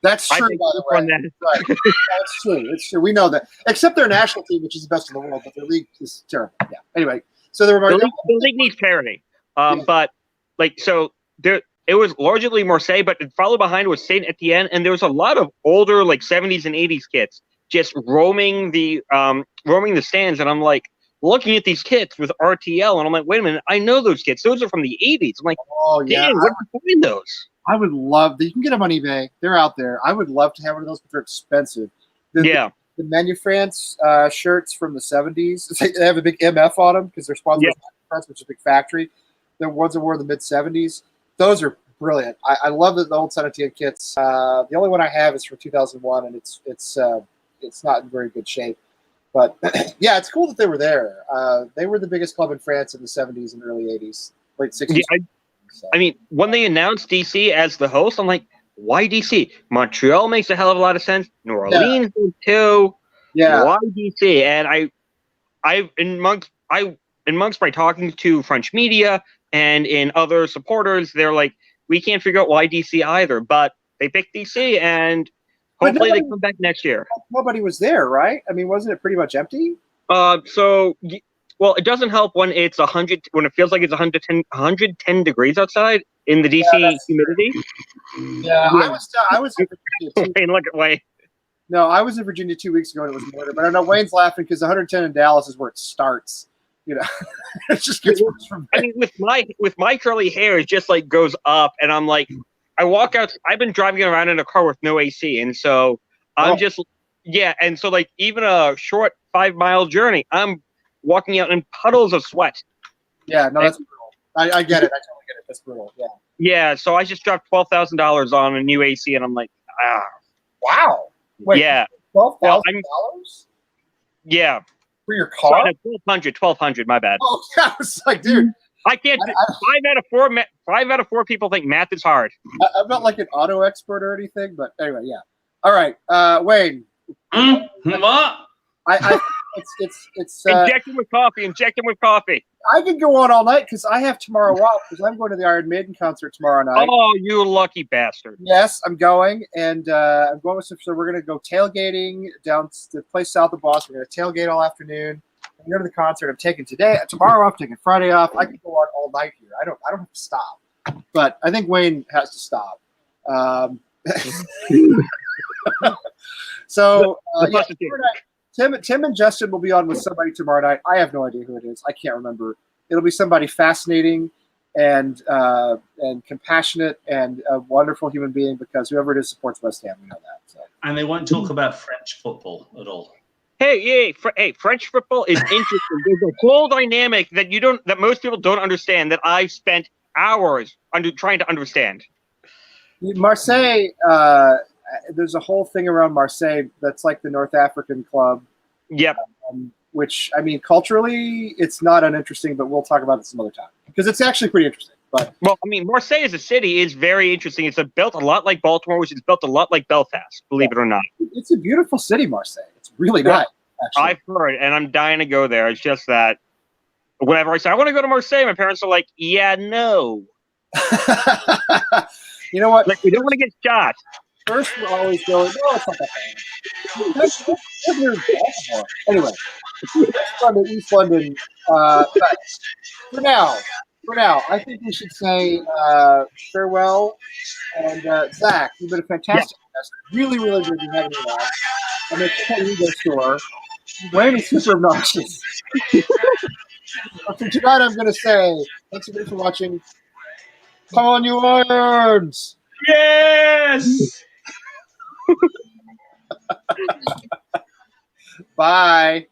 That's true, think by the way. Right. That's true. It's true. We know that. Except their national team, which is the best in the world, but their league is terrible. Yeah. Anyway, so there were the league needs parity. But like so there it was largely Marseille, but followed behind was Saint Etienne, and there was a lot of older like 70s and 80s kids just roaming the stands, and I'm like looking at these kids with RTL, and I'm like, wait a minute, I know those kids. Those are from the 80s. I'm like, oh yeah, damn, where do you find those? I would love. You can get them on eBay. They're out there. I would love to have one of those, but they're expensive. The Menu France shirts from the 70s. They have a big MF on them because they're sponsored by France, which is a big factory. The ones that were in the mid 70s. Those are brilliant. I love the old Saint Etienne kits. The only one I have is from 2001, and it's not in very good shape. But yeah, it's cool that they were there. They were the biggest club in France in the 70s and early 80s, late 60s. Yeah, I mean, when they announced DC as the host, I'm like, why DC? Montreal makes a hell of a lot of sense. New Orleans too. Yeah. Why DC? And amongst by talking to French media and in other supporters, they're like, we can't figure out why DC either. But they picked DC, and hopefully they come back next year. Nobody was there, right? I mean, wasn't it pretty much empty? Well, it doesn't help when it's 100 when it feels like it's 110 degrees outside in the DC humidity. Yeah, I was in Virginia Wayne, look at Wayne. No, I was in Virginia 2 weeks ago and it was winter, but I know Wayne's laughing because 110 in Dallas is where it starts. You know, it just gets worse from there. I mean, with my curly hair, it just like goes up, and I'm like, I walk out. I've been driving around in a car with no AC, and so I'm and so like even a short 5-mile journey, I'm walking out in puddles of sweat. Yeah, no, that's brutal. I get it. I totally get it. That's brutal. Yeah. Yeah, so I just dropped $12,000 on a new AC, and I'm like, wow. Wait, yeah, $12,000? Yeah. For your car? Sorry, 1,200. My bad. Oh, yeah, I was like, dude. I can't. 5 out of 4 people think math is hard. I'm not like an auto expert or anything, but anyway, yeah. All right, Wayne. What? It's inject him with coffee. Inject him with coffee. I could go on all night because I have tomorrow off because I'm going to the Iron Maiden concert tomorrow night. Oh, you lucky bastard! Yes, I'm going, and I'm going with. So we're going to go tailgating down to the place south of Boston. We're going to tailgate all afternoon. I'm going to the concert. I'm taking tomorrow off, taking Friday off. I can go on all night here. I don't have to stop, but I think Wayne has to stop. So Tim and Justin will be on with somebody tomorrow night. I have no idea who it is. I can't remember. It'll be somebody fascinating and compassionate and a wonderful human being because whoever it is supports West Ham. We know that. So. And they won't talk about French football at all. Hey, French football is interesting. There's a whole dynamic that most people don't understand that I've spent hours trying to understand. Marseille, there's a whole thing around Marseille that's like the North African club. Yep. Which, I mean, culturally, it's not uninteresting, but we'll talk about it some other time because it's actually pretty interesting. But well, I mean, Marseille as a city is very interesting. It's built a lot like Baltimore, which is built a lot like Belfast, believe it or not. It's a beautiful city, Marseille. It's really nice, actually. I've heard, and I'm dying to go there. It's just that whenever I say, I want to go to Marseille, my parents are like, yeah, no. You know what? Like, we don't want to get shot. First, we're always going, no, it's not that bad. That's Baltimore. Anyway, London, East London. But for now, I think we should say farewell. And Zach, you've been a fantastic guest. Really, really good to have you on. I'm going to check out your store. Wayne is super obnoxious. But for tonight, I'm going to say thanks again for watching. Come on, you Irons! Yes! Bye.